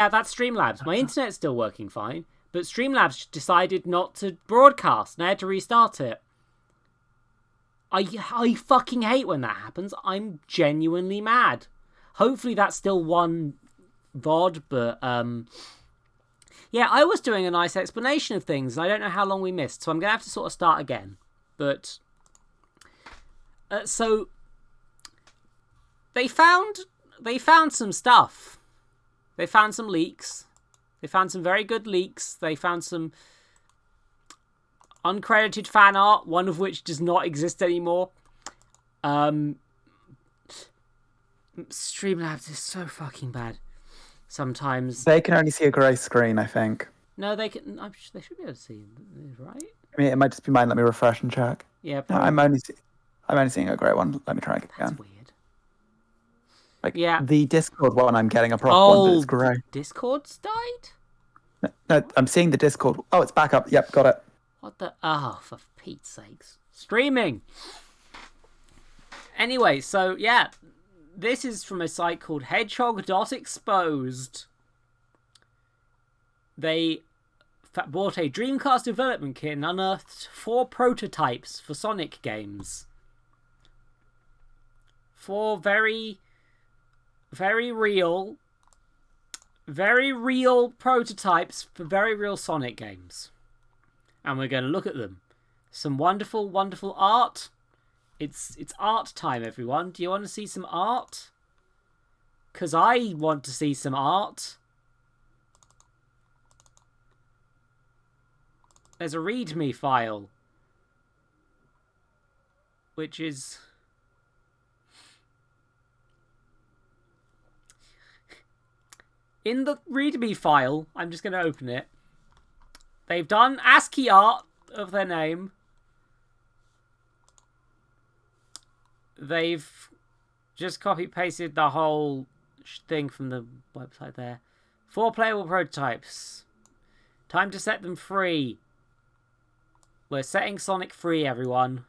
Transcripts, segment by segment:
Yeah, that's Streamlabs. My internet's still working fine, but Streamlabs decided not to broadcast, and I had to restart it. I fucking hate when that happens. I'm genuinely mad. Hopefully that's still one VOD, but yeah, I was doing a nice explanation of things, and I don't know how long we missed, so I'm gonna have to sort of start again. But so they found some stuff. They found some leaks. They found some very good leaks. They found some uncredited fan art, one of which does not exist anymore. Streamlabs is so fucking bad. Sometimes they can only see a grey screen, I think. No, they can. They should be able to see, right? I mean, it might just be mine. Let me refresh and check. Yeah, no, I'm only seeing a grey one. Let me try again. That's weird. Like, yeah, the Discord one, I'm getting a proper one, but it's grey. Discord's died? No, I'm seeing the Discord. Oh, it's back up. Yep, got it. What the? Oh, for Pete's sakes. Streaming! Anyway, so yeah, this is from a site called Hedgehog.exposed. They bought a Dreamcast development kit and unearthed 4 prototypes for Sonic games. 4 very, very real prototypes for very real Sonic games. And we're going to look at them. Some wonderful, wonderful art. It's art time, everyone. Do you want to see some art? Because I want to see some art. There's a README file. Which is... in the README file, I'm just going to open it. They've done ASCII art of their name. They've just copy-pasted the whole thing from the website there. 4 playable prototypes. Time to set them free. We're setting Sonic free, everyone.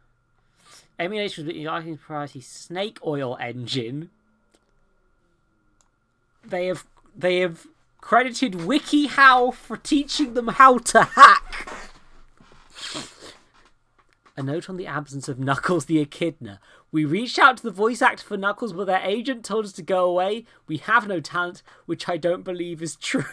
Emulation with the priority snake oil engine. They have credited WikiHow for teaching them how to hack. A note on the absence of Knuckles the Echidna. We reached out to the voice actor for Knuckles, but their agent told us to go away. We have no talent, which I don't believe is true.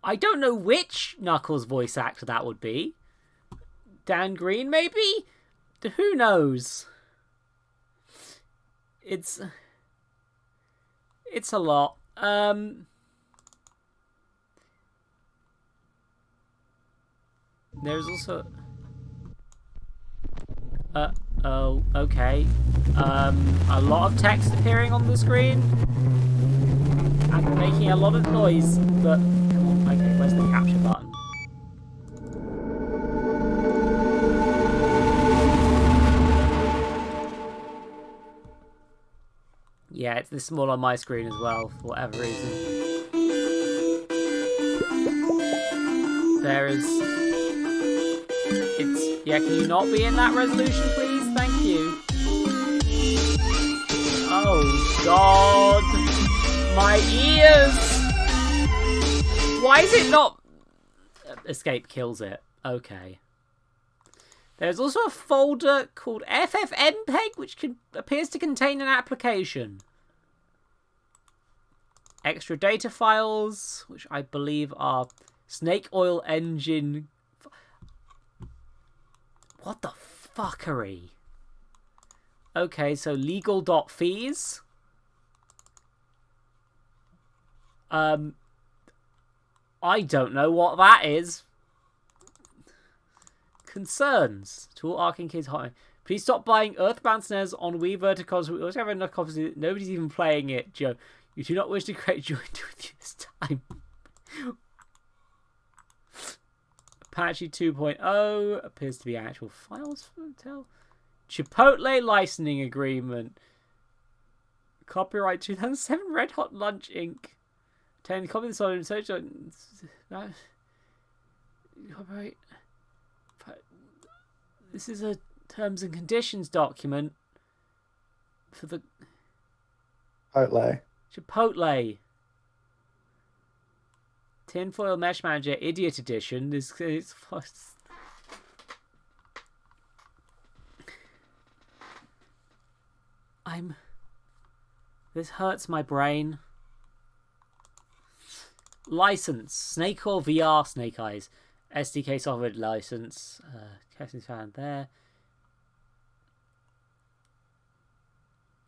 I don't know which Knuckles voice actor that would be. Dan Green, maybe? Who knows? It's a lot. There's also... oh, okay. A lot of text appearing on the screen. And making a lot of noise, but... come on, okay, where's the capture button? Yeah, it's this small on my screen as well, for whatever reason. There is... it's... yeah, can you not be in that resolution, please? Thank you. Oh, God. My ears! Why is it not... escape kills it. Okay. There's also a folder called FFmpeg, which appears to contain an application. Extra data files, which I believe are snake oil engine... what the fuckery? Okay, so legal.fees. I don't know what that is. Concerns to all Arcane Kids hotline. Please stop buying Earthbound SNES on Wii Verticals. We also have enough copies. Nobody's even playing it, Joe. You do not wish to create joy with you this time. Apache 2.0 appears to be actual files from Intel. Chipotle licensing agreement. Copyright 2007 Red Hot Lunch Inc. 10 copy of the solid search on copyright This is a terms and conditions document for the Chipotle. Tinfoil Mesh Manager Idiot Edition. This hurts my brain. License. Snake or VR Snake Eyes. SDK software license. Casting's found there.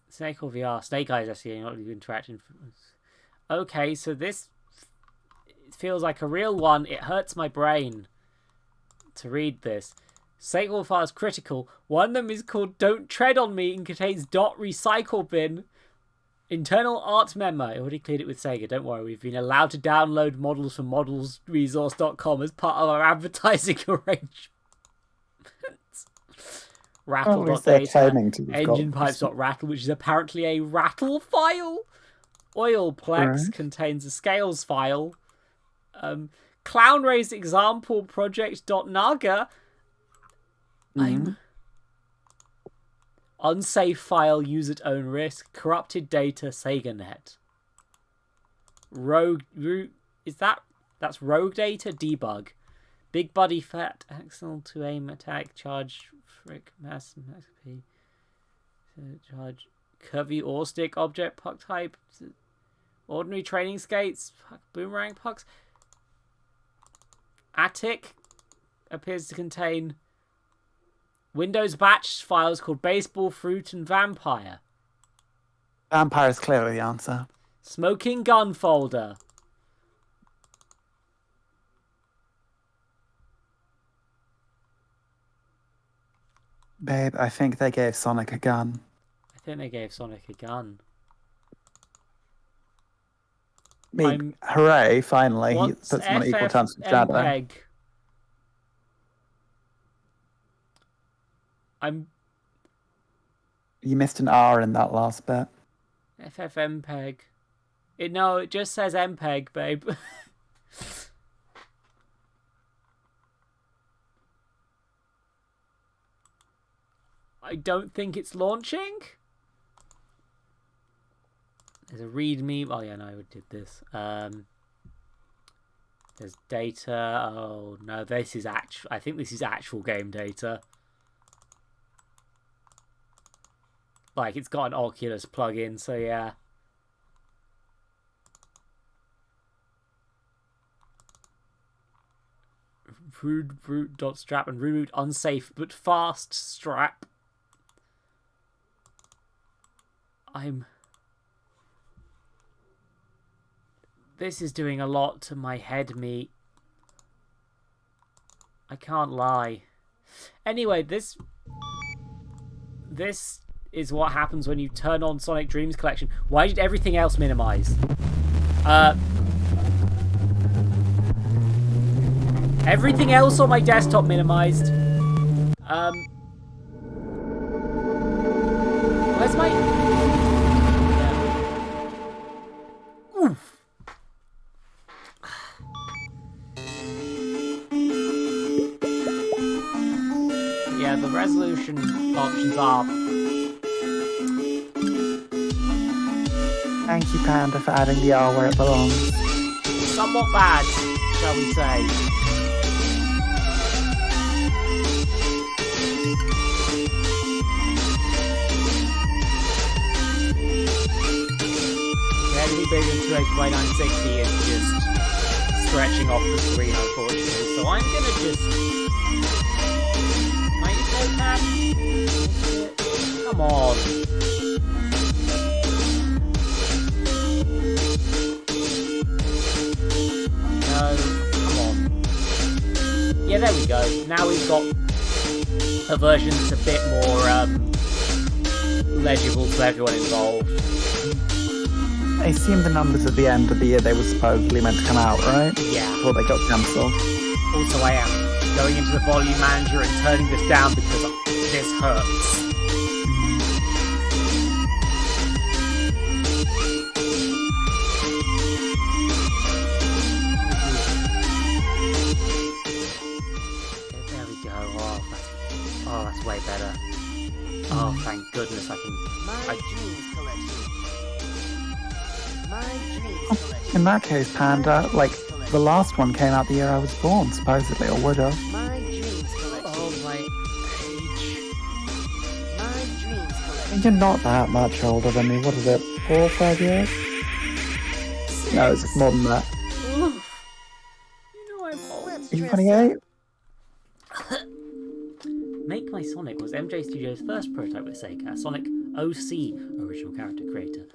Snake or VR. Snake Eyes SDK, not interaction. Okay, so this feels like a real one. It hurts my brain to read this. Snake files critical. One of them is called Don't Tread on Me and contains .recycle bin. Internal art memo. I already cleared it with Sega. Don't worry. We've been allowed to download models from modelsresource.com as part of our advertising arrangement. Rattle.data. Engine pipes.rattle, which is apparently a rattle file. Oilplex contains a scales file. Clown Race example project.naga. Unsafe file, use at own risk. Corrupted data, SegaNet. Rogue that's rogue data debug. Big body fat axle to aim attack charge frick mass P charge curvy or stick object puck type ordinary training skates boomerang pucks. Attic appears to contain Windows batch files called Baseball, Fruit, and Vampire. Vampire is clearly the answer. Smoking Gun folder. Babe, I think they gave Sonic a gun. I think they gave Sonic a gun. Hooray, finally. He puts them on equal terms with Shadow. MPEG? You missed an R in that last bit. FFmpeg. No, it just says MPEG, babe. I don't think it's launching. There's a readme. Oh yeah, no, I did this. There's data. Oh no, this is actual. I think this is actual game data. Like, it's got an Oculus plug-in, so yeah. Rude root.strap and root unsafe but fast strap. This is doing a lot to my head meat. I can't lie. Anyway, this is what happens when you turn on Sonic Dreams Collection. Why did everything else minimize? Everything else on my desktop minimized. Where's my... Oof. Yeah, the resolution options are... Thank you, Panda, for adding the R where it belongs. Somewhat bad, shall we say. Anything bigger than 280 by 960 is just stretching off the screen, unfortunately. So I'm gonna just... Come on. Come on. Yeah, there we go. Now we've got a version that's a bit more legible to everyone involved. I assume the numbers at the end of the year they were supposedly meant to come out, right? Yeah. Before they got cancelled. Also, I am going into the volume manager and turning this down because this hurts. There we go. Oh, Oh, that's way better. Oh, thank goodness I can... In that case, Panda, like, the last one came out the year I was born, supposedly, or would have. Oh, my age. I think you're not that much older than me. What is it, 4 or 5 years? No, it's more than that. Oof. You know I'm old. Are you 28? Make My Sonic was MJ Studios' first prototype with Sega, Sonic OC, original character creator.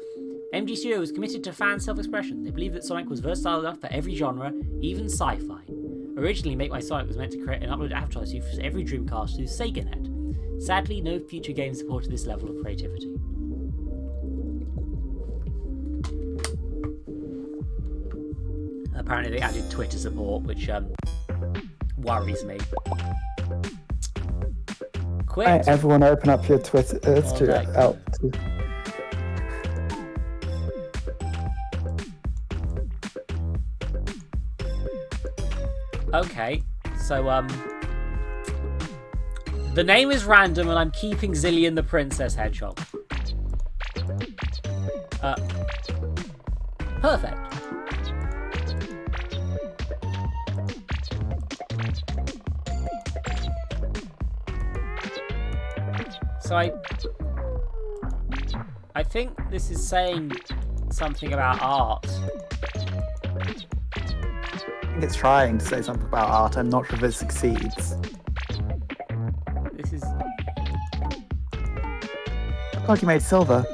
MG Studio was committed to fan self-expression. They believed that Sonic was versatile enough for every genre, even sci-fi. Originally, Make My Sonic was meant to create and upload avatars used for every Dreamcast through SegaNet. Sadly, no future game supported this level of creativity. Apparently, they added Twitter support, which worries me. Quit. Hey, everyone, open up your Twitter. Okay, so the name is random, and I'm keeping Zillion the Princess Hedgehog. Perfect. So I think this is saying something about art. I think it's trying to say something about art. I'm not sure if it succeeds. This is... Looks like you made silver.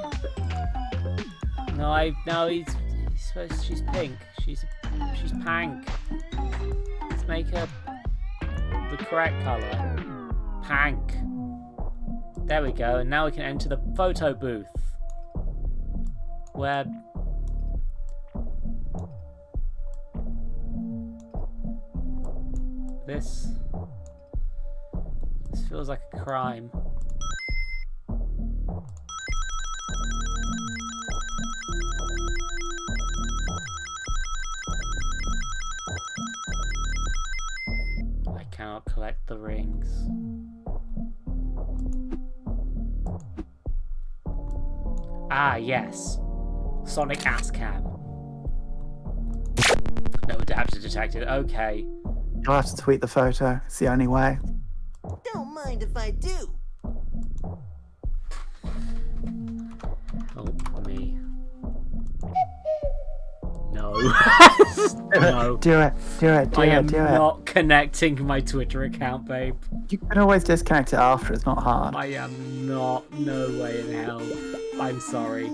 No, he's supposed... She's pink. She's pank. Let's make her the correct colour. Pank. There we go, and now we can enter the photo booth. Where... This feels like a crime. I cannot collect the rings. Ah, yes. Sonic ass cam. No adapter detected. Okay. You'll have to tweet the photo. It's the only way. Don't mind if I do. Help me. No. No. Do it. I am not connecting my Twitter account, babe. You can always disconnect it after. It's not hard. I am not. No way in hell. I'm sorry.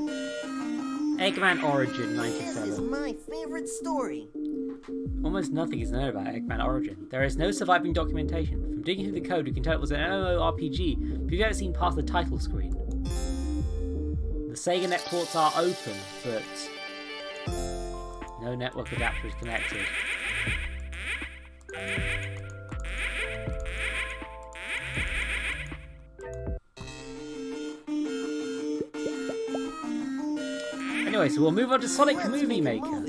Eggman Origin 97. This is my favorite story. Almost nothing is known about Eggman Origin. There is no surviving documentation. From digging through the code, we can tell it was an MMORPG, but we've never seen past the title screen. The SegaNet ports are open, but no network adapter is connected. Anyway, so we'll move on to Sonic Movie Maker.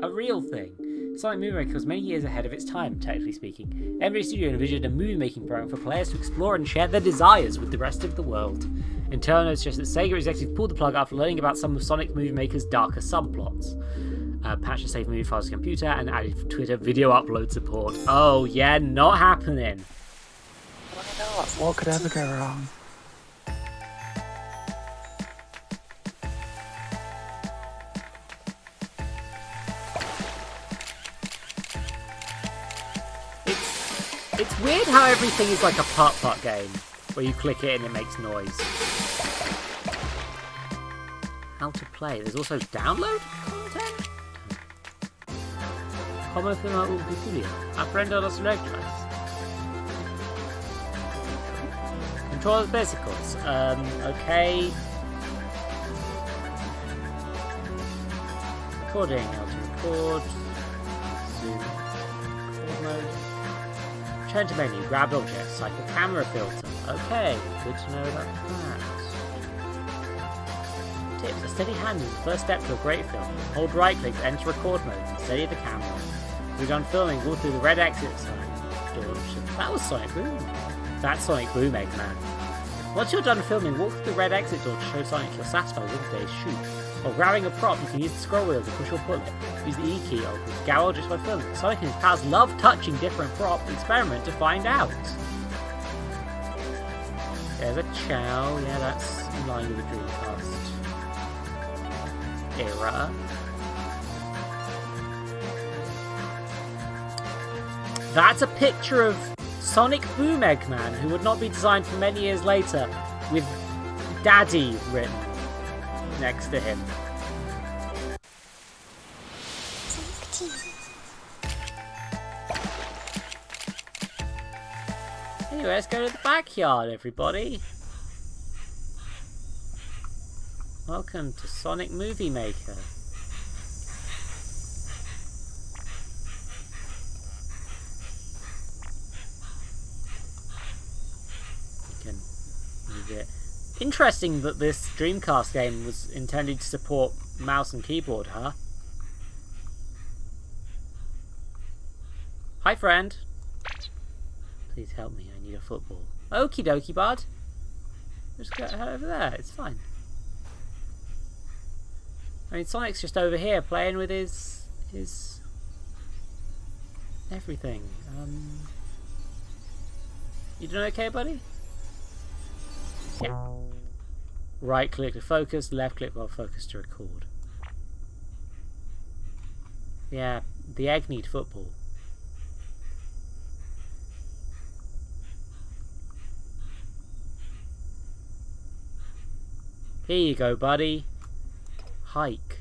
A real thing. Sonic Movie Maker was many years ahead of its time, technically speaking. MJ Studio envisioned a movie-making program for players to explore and share their desires with the rest of the world. Internal notes suggest that Sega executives pulled the plug after learning about some of Sonic Movie Maker's darker subplots. Patched to save movie files to computer and added Twitter video upload support. Oh yeah, not happening. Why not? What could ever go wrong? It's weird how everything is like a putt-putt game, where you click it and it makes noise. How to play. There's also download content? Como firma un utilio. Aprendo las reglas. Control los básicos. Okay. Recording. How to record. Zoom. Record mode. Turn to menu, grab objects, cycle camera filter. Okay, good to know about that. Tips, a steady hand is the first step to a great film. Hold right click to enter record mode and steady the camera. When you're done filming, walk through the red exit sign. That was Sonic Boom. That's Sonic Boom Eggman. Once you're done filming, walk through the red exit door to show Sonic you're satisfied with the day's shoot. While grabbing a prop, you can use the scroll wheel to push or pull it. Use the E key or gouge just by filming. Sonic and his pals love touching different props. Experiment to find out. There's a Chow. Yeah, that's in line with the Dreamcast era. That's a picture of Sonic Boom Eggman, who would not be designed for many years later, with Daddy written next to him. Anyway, let's go to the backyard, everybody. Welcome to Sonic Movie Maker. Interesting that this Dreamcast game was intended to support mouse and keyboard, huh? Hi, friend. Please help me, I need a football. Okie dokie, bud. Just go head over there, it's fine. I mean, Sonic's just over here playing with his everything. You doing okay, buddy? Yeah. Right click to focus, left click while focus to record. Yeah, the egg need football. Here you go, buddy. Hike.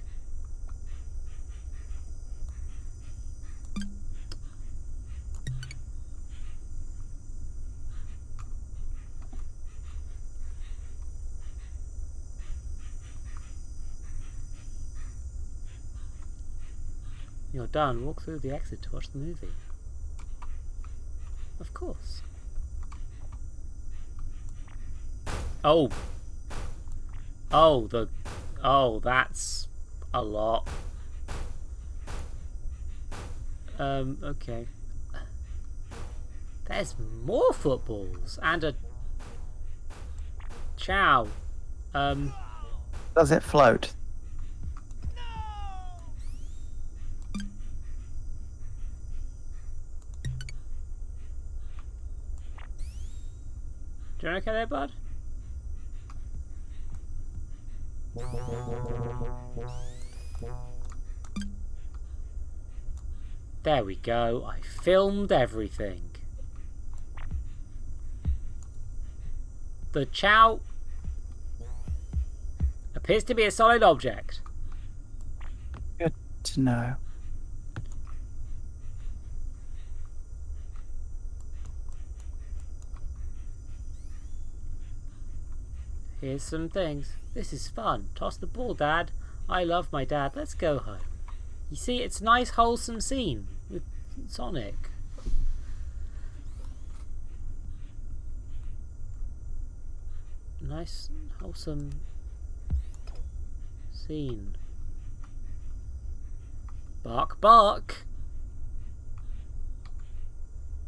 You're done. Walk through the exit to watch the movie. Of course. Oh. Oh, that's a lot. Okay. There's more footballs and a Chow. Does it float? Doing okay there, bud? There we go. I filmed everything. The Chow appears to be a solid object. Good to know. Here's some things. This is fun. Toss the ball, Dad. I love my dad. Let's go home. You see, it's a nice, wholesome scene with Sonic. Nice, wholesome scene. Bark, bark.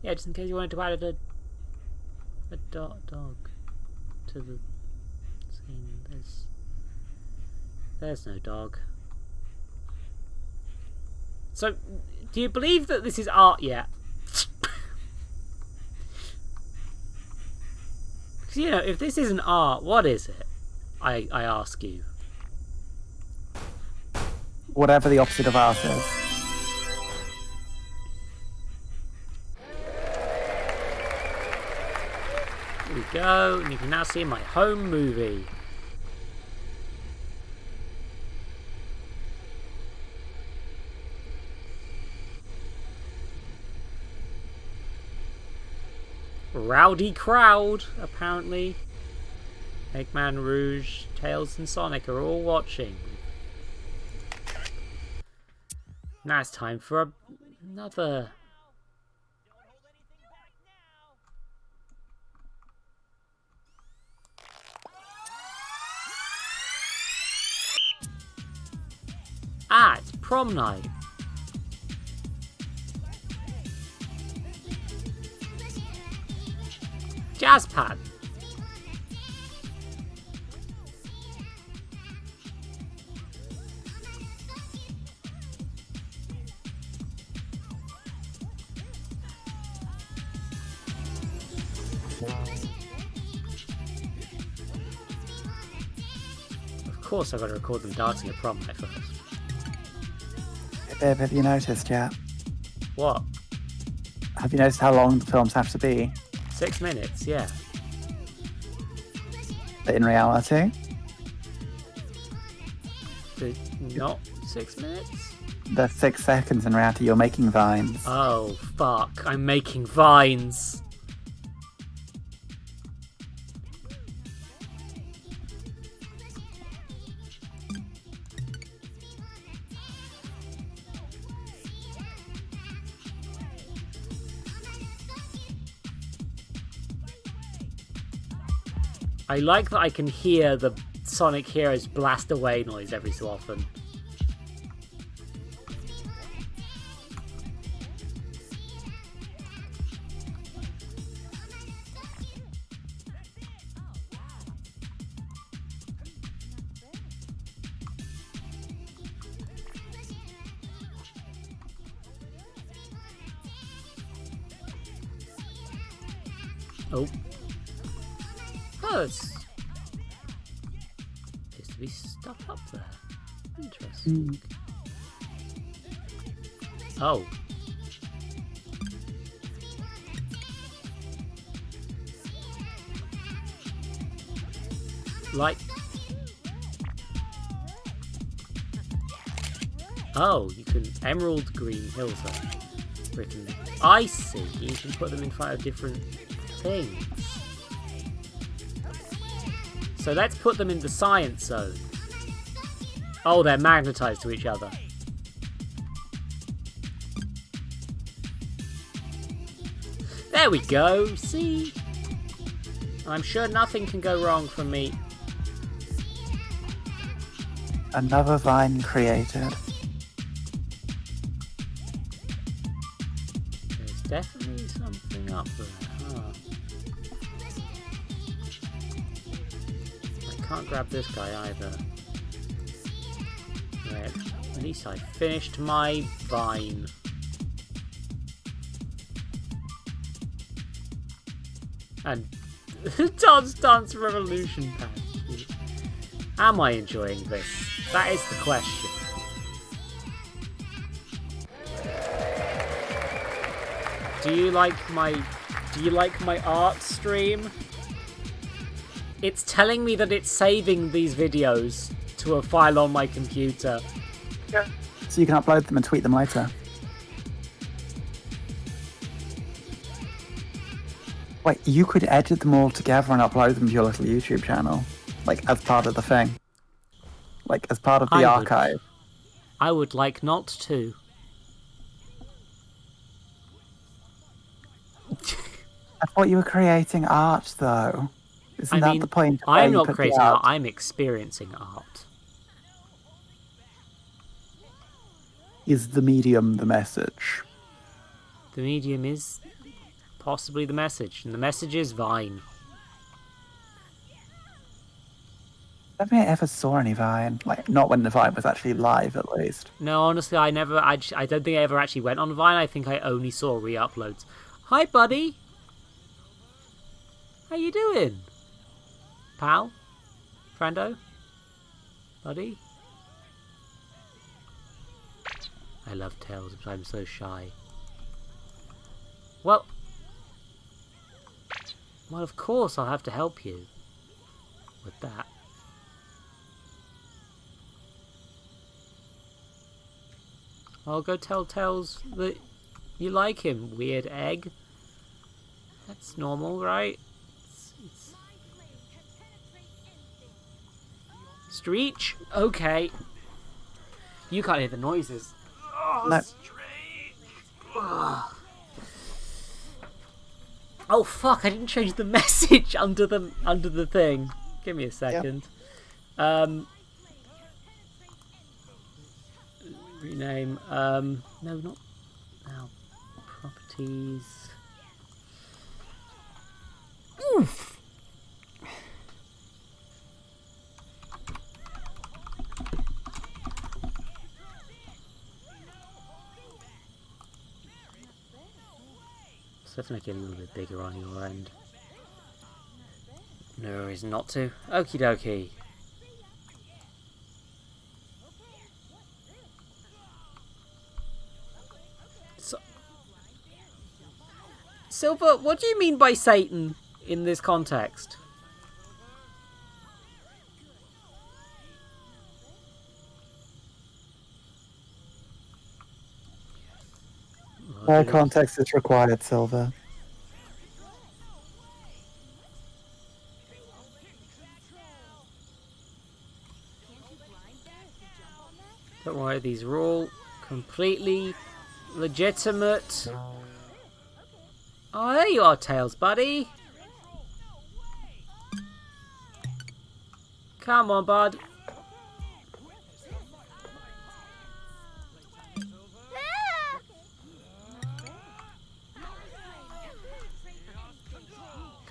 Yeah, just in case you wanted to add a dog to the scene. There's no dog. So, do you believe that this is art yet? Because, you know, if this isn't art, what is it? I ask you. Whatever the opposite of art is. Here we go, and you can now see my home movie. Rowdy crowd, apparently. Eggman, Rouge, Tails and Sonic are all watching. Now it's time for another... Ah, it's prom night. Jazz pad. Of course I've got to record them dancing at prom night first. Babe, have you noticed yet? What? Have you noticed how long the films have to be? 6 minutes, yeah. But in reality, Not 6 minutes? they're 6 seconds in reality. You're making vines. Oh, fuck. I'm making vines. I like that I can hear the Sonic Heroes blast away noise every so often. Oh. Oh, there's appears to be stuff up there. Interesting. Oh. Like... Oh, you can... Emerald Green Hills are written. I see. You can put them in front of different things. So let's put them in the science zone. Oh, they're magnetized to each other. There we go, see? I'm sure nothing can go wrong from me. Another vine created. There's definitely something up there, huh? I can't grab this guy either. Right, at least I finished my vine. And Dance Revolution patch. Am I enjoying this? That is the question. Do you like my art stream? It's telling me that it's saving these videos to a file on my computer. Yeah. So you can upload them and tweet them later. Wait, you could edit them all together and upload them to your little YouTube channel, like as part of the thing, like as part of the archive. I would like not to. I thought you were creating art, though. Isn't that the point? I'm not creating art. I'm experiencing art. Is the medium the message? The medium is possibly the message, and the message is Vine. I don't think I ever saw any Vine. Like, not when the Vine was actually live, at least. No, honestly, I don't think I ever actually went on Vine. I think I only saw re-uploads. Hi, buddy. How you doing? Pal? Friendo? Buddy? I love Tails, but I'm so shy. Well, of course I'll have to help you with that. I'll go tell Tails that you like him, weird egg. That's normal, right? It's... Screech? Okay. You can't hear the noises. Oh, no. Oh fuck! I didn't change the message under the thing. Give me a second. Yeah. Rename. No, not now. Properties. Let's make it a little bit bigger on your end. No reason not to. Okie dokie. So, Silver, what do you mean by Satan in this context? No context is required, Silver. Don't worry, these are all completely legitimate. Oh, there you are, Tails, buddy. Come on, bud.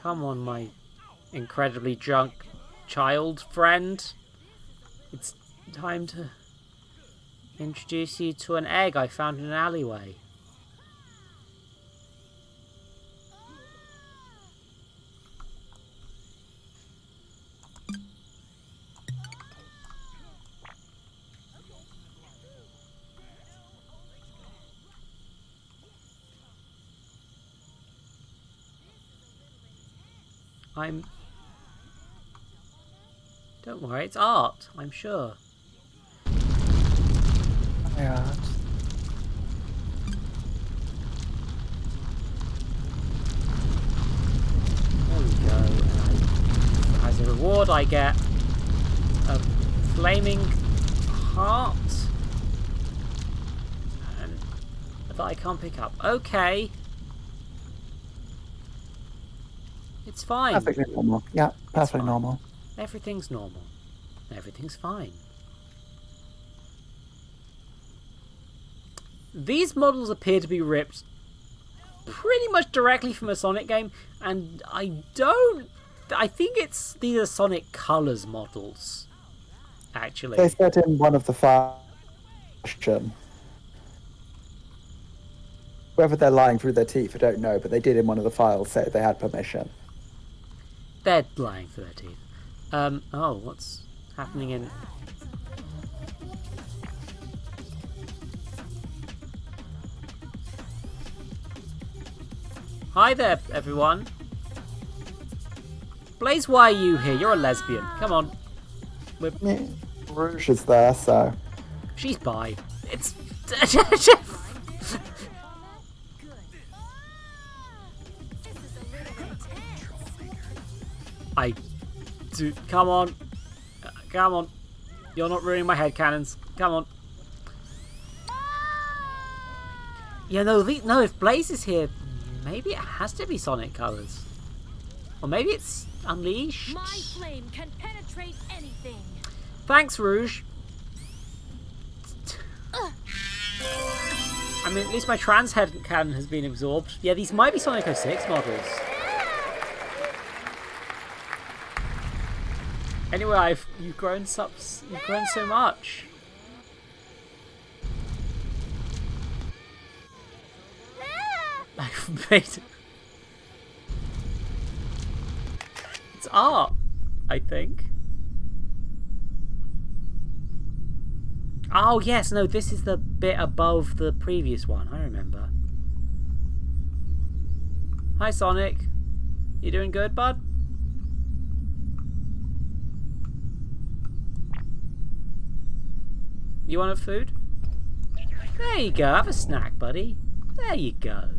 Come on, my incredibly drunk child friend. It's time to introduce you to an egg I found in an alleyway. Don't worry, it's art, I'm sure. Yeah. There we go. And as a reward, I get a flaming heart and that I can't pick up. Okay. It's fine. Perfectly normal. Yeah, perfectly fine. normal. Everything's normal. Everything's fine. These models appear to be ripped pretty much directly from a Sonic game, and I think these are Sonic Colors models, actually. They said in one of the files, whether they're lying through their teeth, I don't know, but they did in one of the files say they had permission. They're lying through their teeth. Oh, what's happening in... Hi there, everyone. Blaze, why are you here? You're a lesbian. Come on. Yeah, Rouge is there, so... She's bi. It's... Come on. Come on. You're not ruining my headcanons. Come on. Yeah, no, if Blaze is here, maybe it has to be Sonic Colors. Or maybe it's Unleashed. My flame can penetrate anything. Thanks, Rouge. I mean, at least my trans headcanon has been absorbed. Yeah, these might be Sonic 06 models. Anyway, you've grown so much. I've made it. It's art, I think. Oh yes, no, this is the bit above the previous one. I remember. Hi, Sonic. You doing good, bud? You want a food? There you go. Have a snack, buddy. There you go.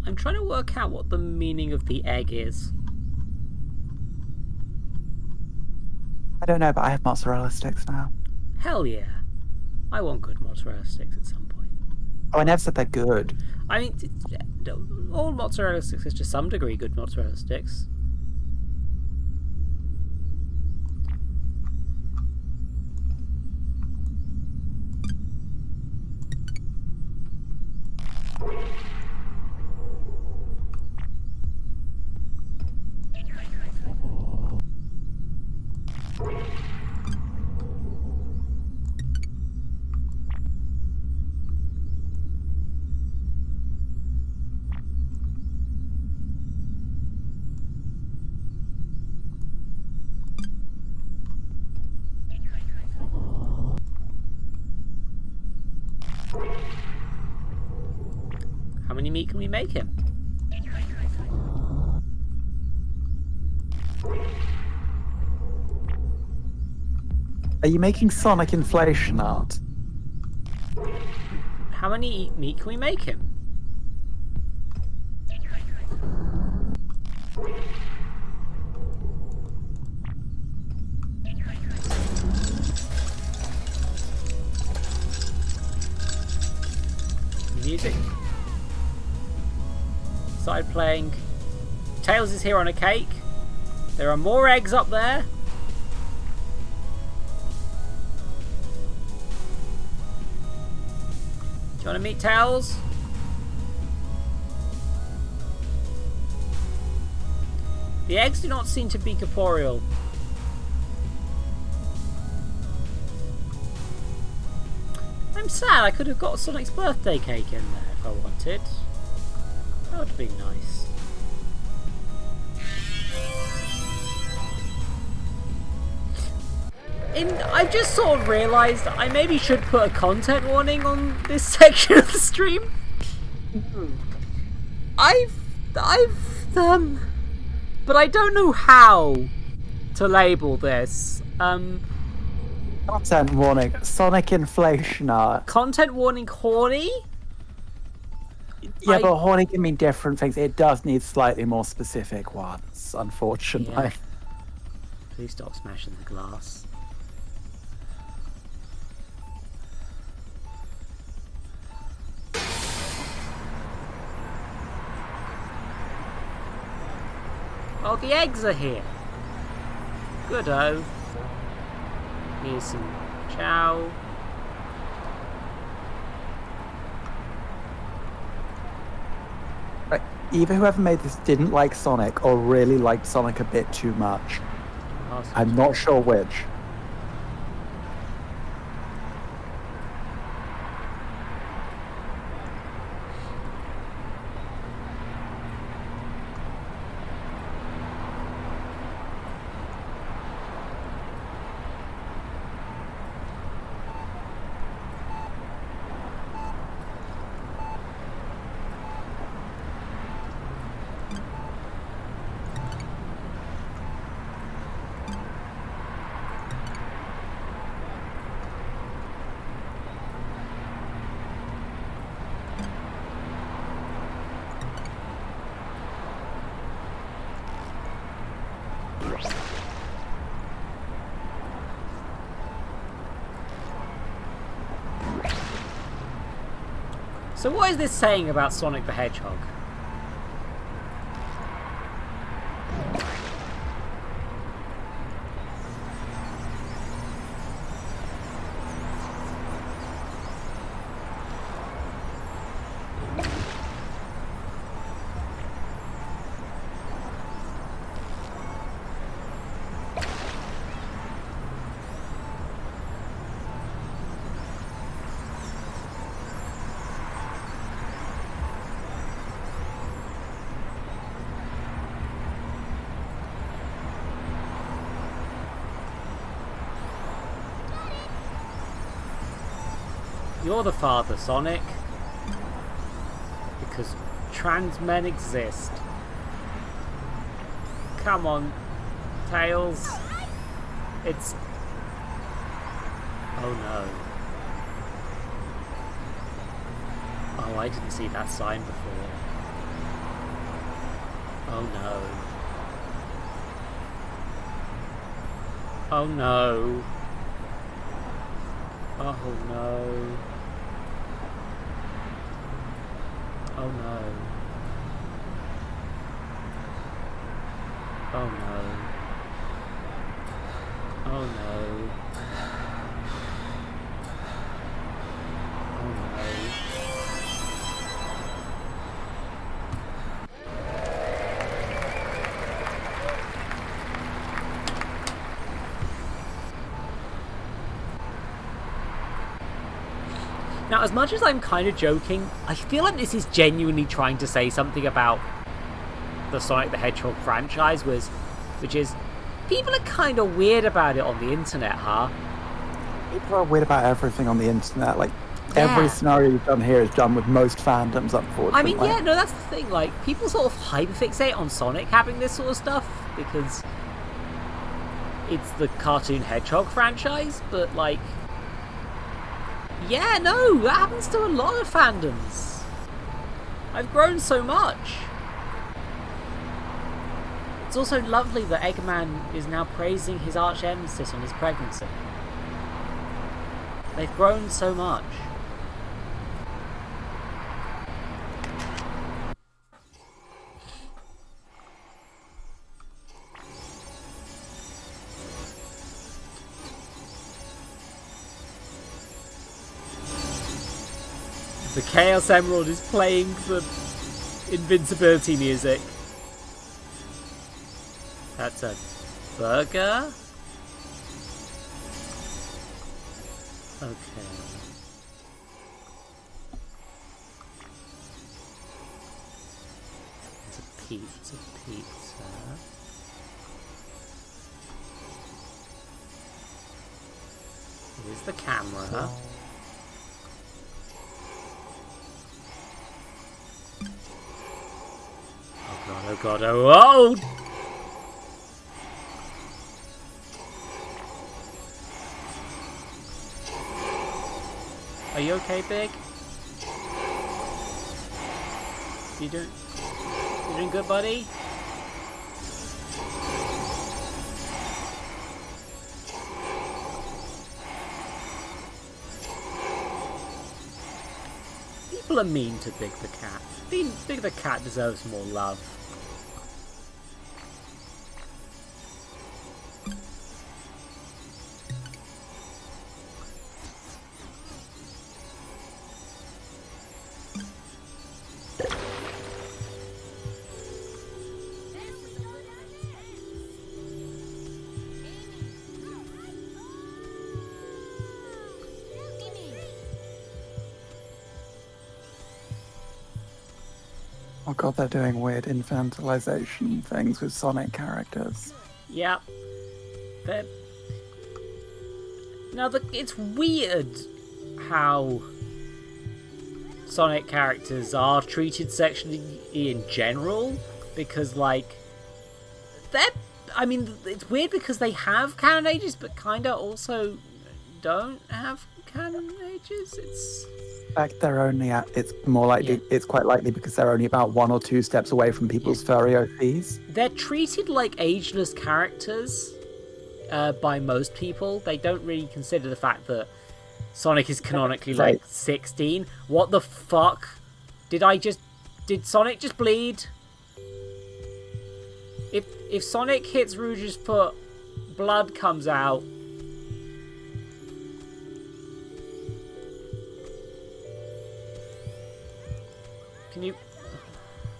I'm trying to work out what the meaning of the egg is. I don't know, but I have mozzarella sticks now. Hell yeah. I want good mozzarella sticks at some point. Oh, I never said they're good. I mean, all mozzarella sticks is to some degree good mozzarella sticks. How many meat can we make him? Are you making Sonic inflation art? How many meat can we make him? Music. Started playing. Tails is here on a cake. There are more eggs up there. Do you want to meet Tails? The eggs do not seem to be corporeal. I'm sad, I could have got Sonic's birthday cake in there if I wanted. That would be nice. I've just sort of realised I maybe should put a content warning on this section of the stream. But I don't know how to label this. Content warning. Sonic inflation art. Content warning horny? Yeah, but horny can mean different things. It does need slightly more specific ones, unfortunately. Yeah. Please stop smashing the glass. Oh, the eggs are here. Good-o. Here's some chow. Right. Either whoever made this didn't like Sonic or really liked Sonic a bit too much. Awesome. I'm not sure which. So what is this saying about Sonic the Hedgehog? You're the father, Sonic. Because trans men exist. Come on, Tails. It's... Oh no. Oh, I didn't see that sign before. Oh no. Oh no. Oh no. Oh no. Oh no. Oh no. Oh no. Now, as much as I'm kind of joking, I feel like this is genuinely trying to say something about the Sonic the Hedgehog franchise, which is, people are kind of weird about it on the internet, huh? People are weird about everything on the internet. Like, every scenario you've done here is done with most fandoms, unfortunately. I mean, yeah, no, that's the thing. Like, people sort of hyperfixate on Sonic having this sort of stuff because it's the Cartoon Hedgehog franchise, but, like, yeah, no, that happens to a lot of fandoms. I've grown so much. It's also lovely that Eggman is now praising his arch nemesis on his pregnancy. They've grown so much. The Chaos Emerald is playing the invincibility music. That's a burger? Okay. It's a pizza. Here's the camera. Oh god, oh! Are you okay, Big? You doing good, buddy? People are mean to Big the cat. Big the cat deserves more love. Oh god, they're doing weird infantilization things with Sonic characters. Yep. Now, it's weird how Sonic characters are treated sexually in general, because, like, I mean, it's weird because they have canon ages, but kinda also don't have canon ages. It's... In fact, they're only it's more likely, it's quite likely because they're only about 1 or 2 steps away from people's furry OPs. They're treated like ageless characters by most people. They don't really consider the fact that Sonic is canonically like 16. What the fuck? Did Sonic just bleed? If Sonic hits Rouge's foot, blood comes out. Can you...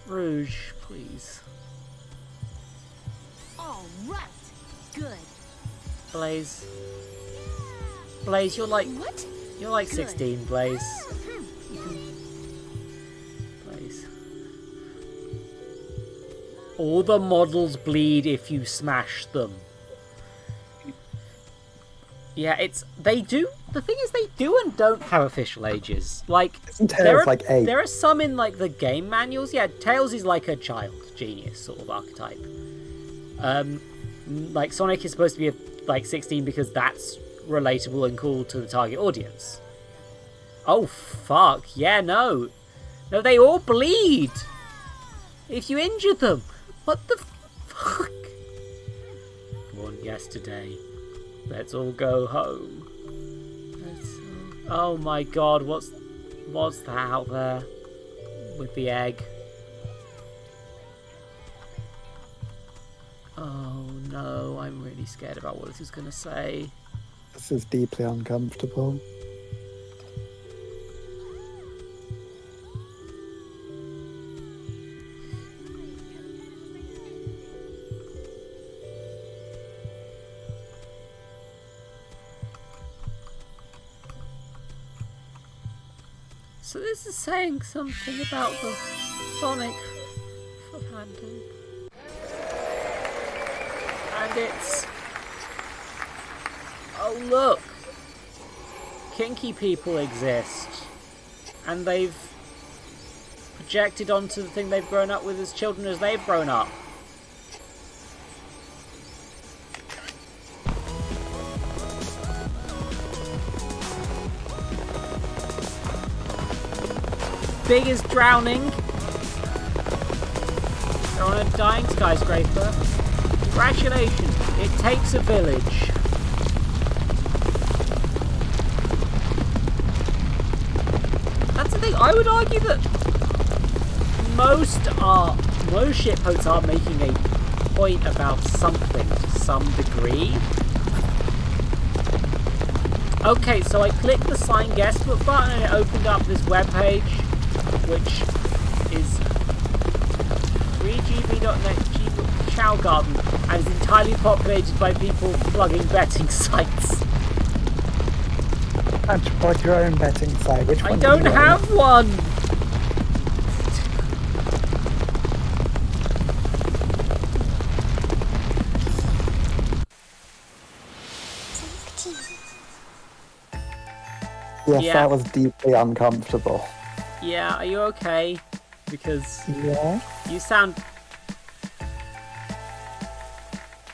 Rouge, please. All right. Good. Blaze. Blaze, you're like... What? You're like Good. 16, Blaze. Blaze. All the models bleed if you smash them. Yeah, they do. The thing is, they do and don't have official ages. Like, Tails like 8. There are some in like the game manuals. Yeah, Tails is like a child genius sort of archetype. Like Sonic is supposed to be like 16 because that's relatable and cool to the target audience. Oh fuck! Yeah, no, they all bleed if you injure them. What the fuck? Born yesterday. Let's all go home. Oh my god, what's that out there? With the egg. Oh no, I'm really scared about what this is gonna say. This is deeply uncomfortable. So this is saying something about the Sonic fandom. And it's... Oh look! Kinky people exist. And they've projected onto the thing they've grown up with as children as they've grown up. Big is drowning. They're on a dying skyscraper. Congratulations, it takes a village. That's the thing, I would argue that most shitposts are making a point about something to some degree. Okay, so I clicked the sign guest book button and it opened up this webpage, which is 3gb.net Chow Garden and is entirely populated by people plugging betting sites. Time to plug your own betting site. Which one? I don't have one! Yes, Yeah. that was deeply uncomfortable. Yeah, are you okay? Because Yeah. you sound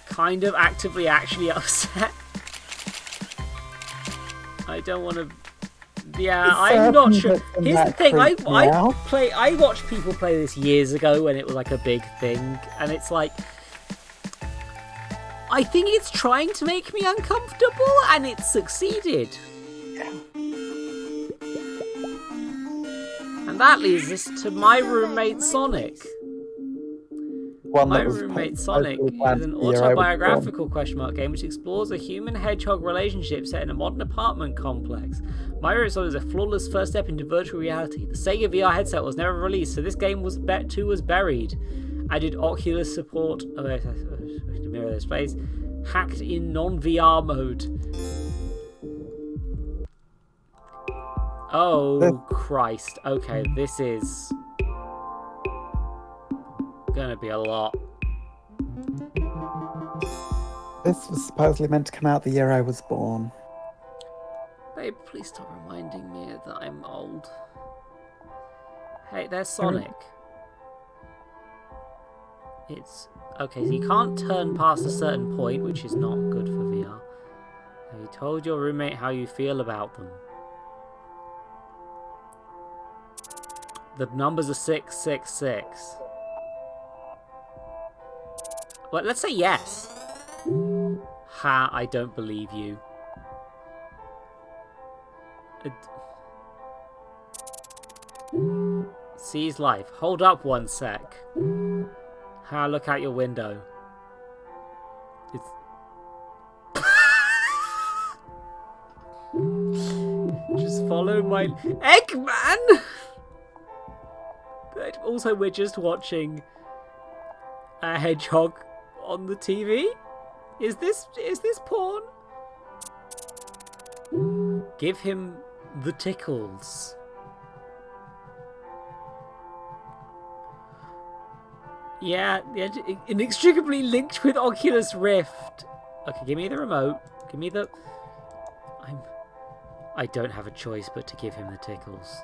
kind of actively actually upset. I don't want to... Yeah, I'm not sure. Here's the thing, I watched people play this years ago when it was like a big thing, and it's like... I think it's trying to make me uncomfortable, and it's succeeded. And that leads us to My Roommate Sonic. My Roommate Sonic is an autobiographical game which explores a human-hedgehog relationship set in a modern apartment complex. My Roommate Sonic is a flawless first step into virtual reality. The Sega VR headset was never released, so this game was buried. Added Oculus support to mirror this place. Hacked in non-VR mode. Oh, Christ. Okay, this is gonna be a lot. This was supposedly meant to come out the year I was born. Babe, please stop reminding me that I'm old. Hey, there's Sonic. It's... Okay, so you can't turn past a certain point, which is not good for VR. Have you told your roommate how you feel about them? The numbers are 666. Well, let's say yes. Ha, I don't believe you. Seize life. Hold up one sec. Ha, look out your window. It's... Just follow my... Eggman! But also, we're just watching a hedgehog on the TV. Is this porn? Give him the tickles. Yeah, inextricably linked with Oculus Rift. Okay, give me the remote. Give me the... I don't have a choice but to give him the tickles.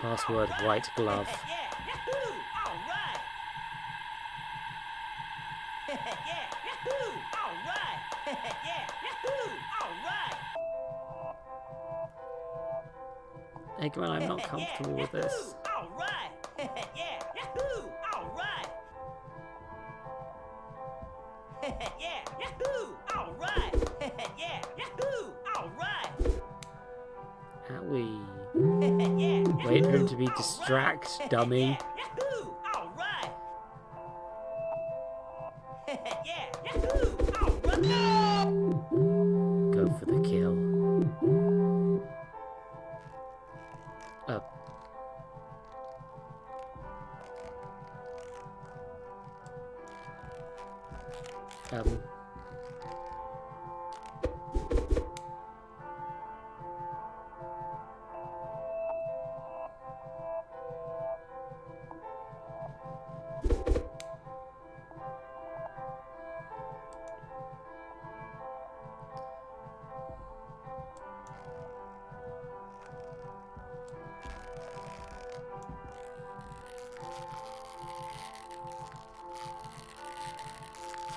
Password white glove. Eggman, I'm not comfortable with this. Owie. Wait for him to be distract, dummy. Go for the kill.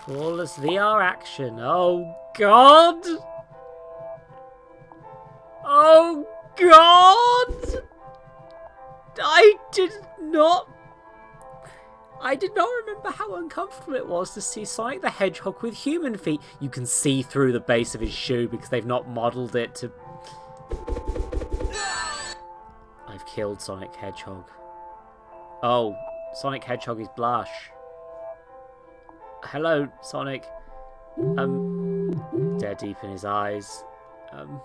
Flawless VR action. Oh God! Oh God! I did not remember how uncomfortable it was to see Sonic the Hedgehog with human feet. You can see through the base of his shoe because they've not modelled it to... I've killed Sonic Hedgehog. Oh, Sonic Hedgehog is blush. Hello, Sonic. Dead deep in his eyes. Command.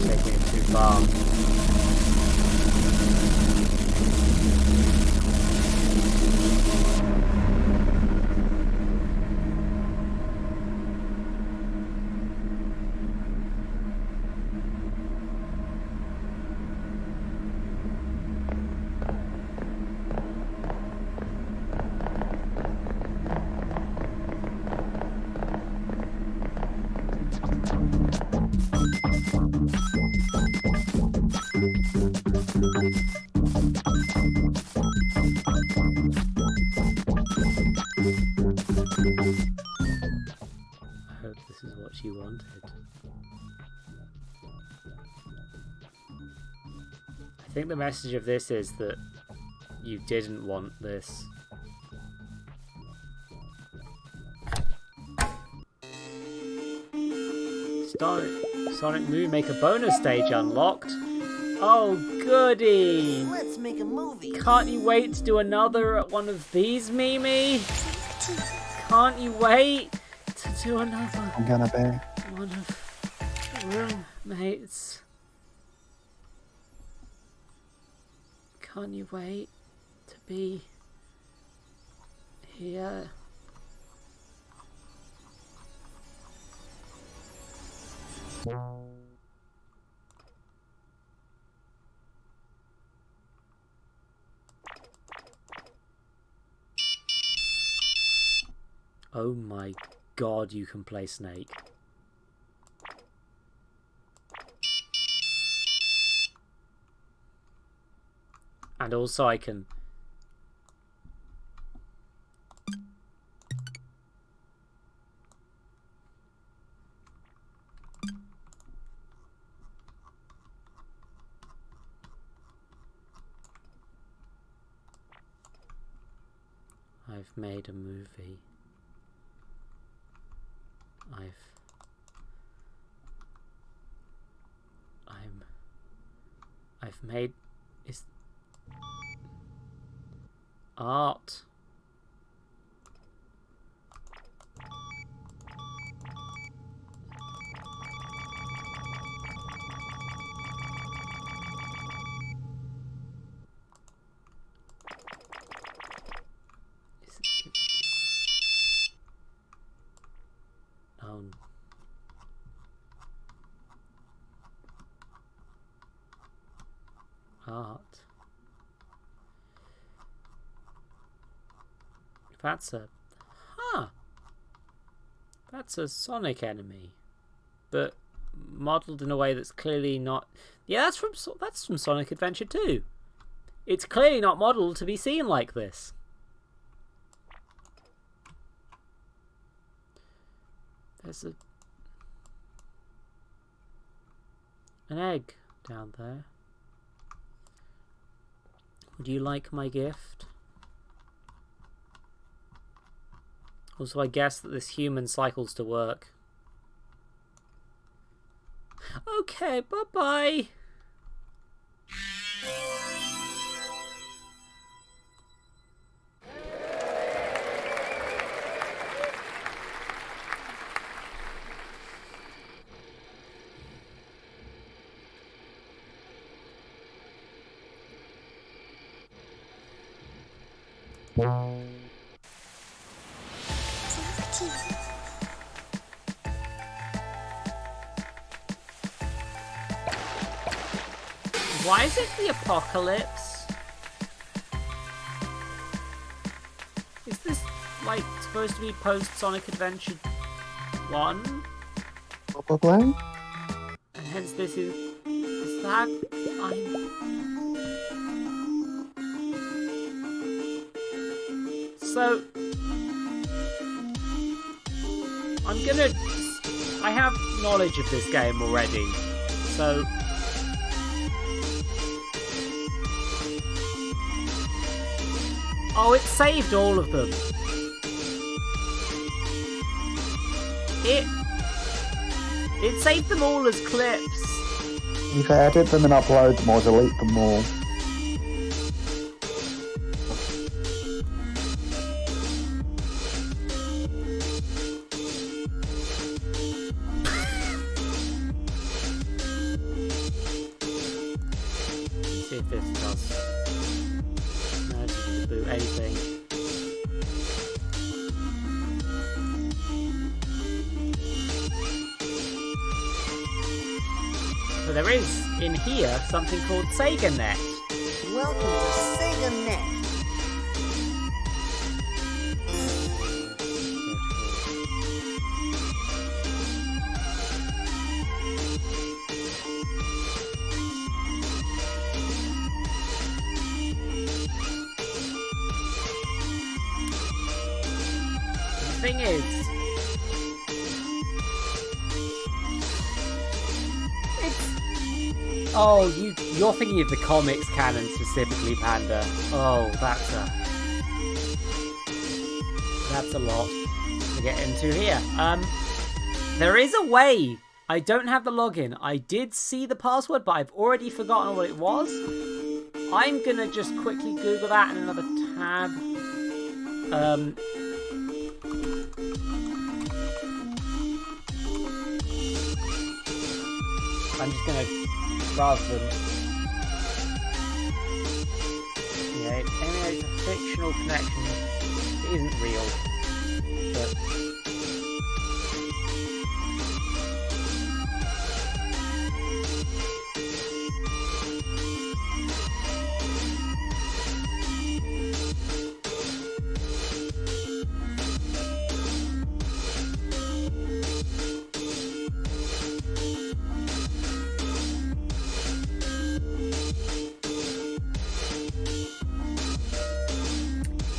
Taking it too far. I hope this is what you wanted. I think the message of this is that you didn't want this. Sonic Movie Maker bonus stage unlocked. Oh, goody! Let's make a movie. Can't you wait to do another one of these, Mimi? Can't you wait to do another I'm gonna be. one of roommates? Can't you wait to be here? Oh my God, you can play Snake. And also I can... I've made a movie. I've made is art. heart. That's a... Huh. That's a Sonic enemy. But modelled in a way that's clearly not... Yeah, that's from Sonic Adventure 2. It's clearly not modelled to be seen like this. There's an egg down there. Would you like my gift? Also, I guess that this human cycles to work. Okay, bye-bye. Why is it the apocalypse? Is this, like, supposed to be post-Sonic Adventure 1? Probably. And hence this is that... So... I'm gonna... I have knowledge of this game already, so... Oh, it saved all of them. It saved them all as clips. You can edit them and upload them or delete them all. Let's see if this does. No, it doesn't boot anything. So there is, in here, something called SegaNet. Welcome to SegaNet. The thing is, oh, you're thinking of the comics canon specifically, Panda. Oh, that's a lot to get into here. There is a way. I don't have the login. I did see the password, but I've already forgotten what it was. I'm gonna just quickly Google that in another tab. I'm just gonna, rather than, yeah, it emulates a fictional connection. It isn't real, but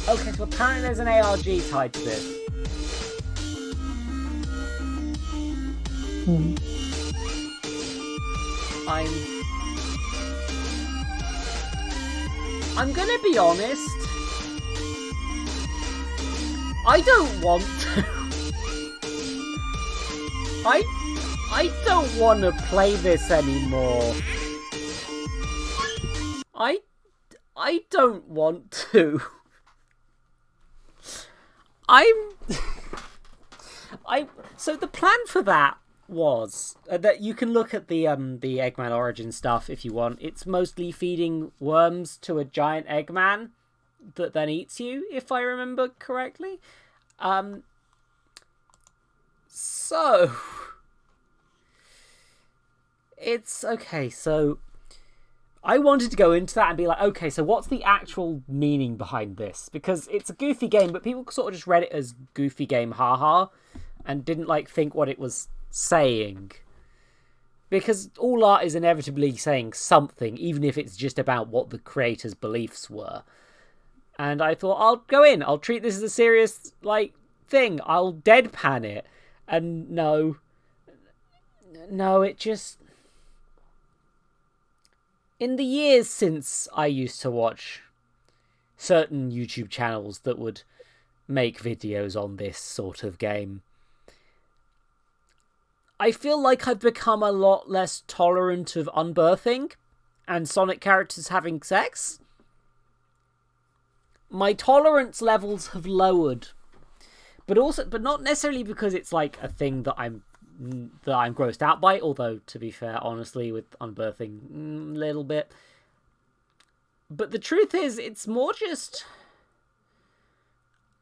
okay, so apparently there's an ARG tied to this. I'm gonna be honest. I don't want to. I don't want to play this anymore. I don't want to. So the plan for that was that you can look at the Eggman origin stuff if you want. It's mostly feeding worms to a giant Eggman that then eats you, if I remember correctly. So it's okay. So I wanted to go into that and be like, okay, so what's the actual meaning behind this? Because it's a goofy game, but people sort of just read it as goofy game haha and didn't like think what it was saying. Because all art is inevitably saying something, even if it's just about what the creator's beliefs were. And I thought, I'll go in, I'll treat this as a serious, like, thing. I'll deadpan it. And no, it just... In the years since I used to watch certain YouTube channels that would make videos on this sort of game, I feel like I've become a lot less tolerant of unbirthing and Sonic characters having sex. My tolerance levels have lowered, but not necessarily because it's like a thing that I'm grossed out by, although, to be fair, honestly, with unbirthing, a little bit. But the truth is, it's more just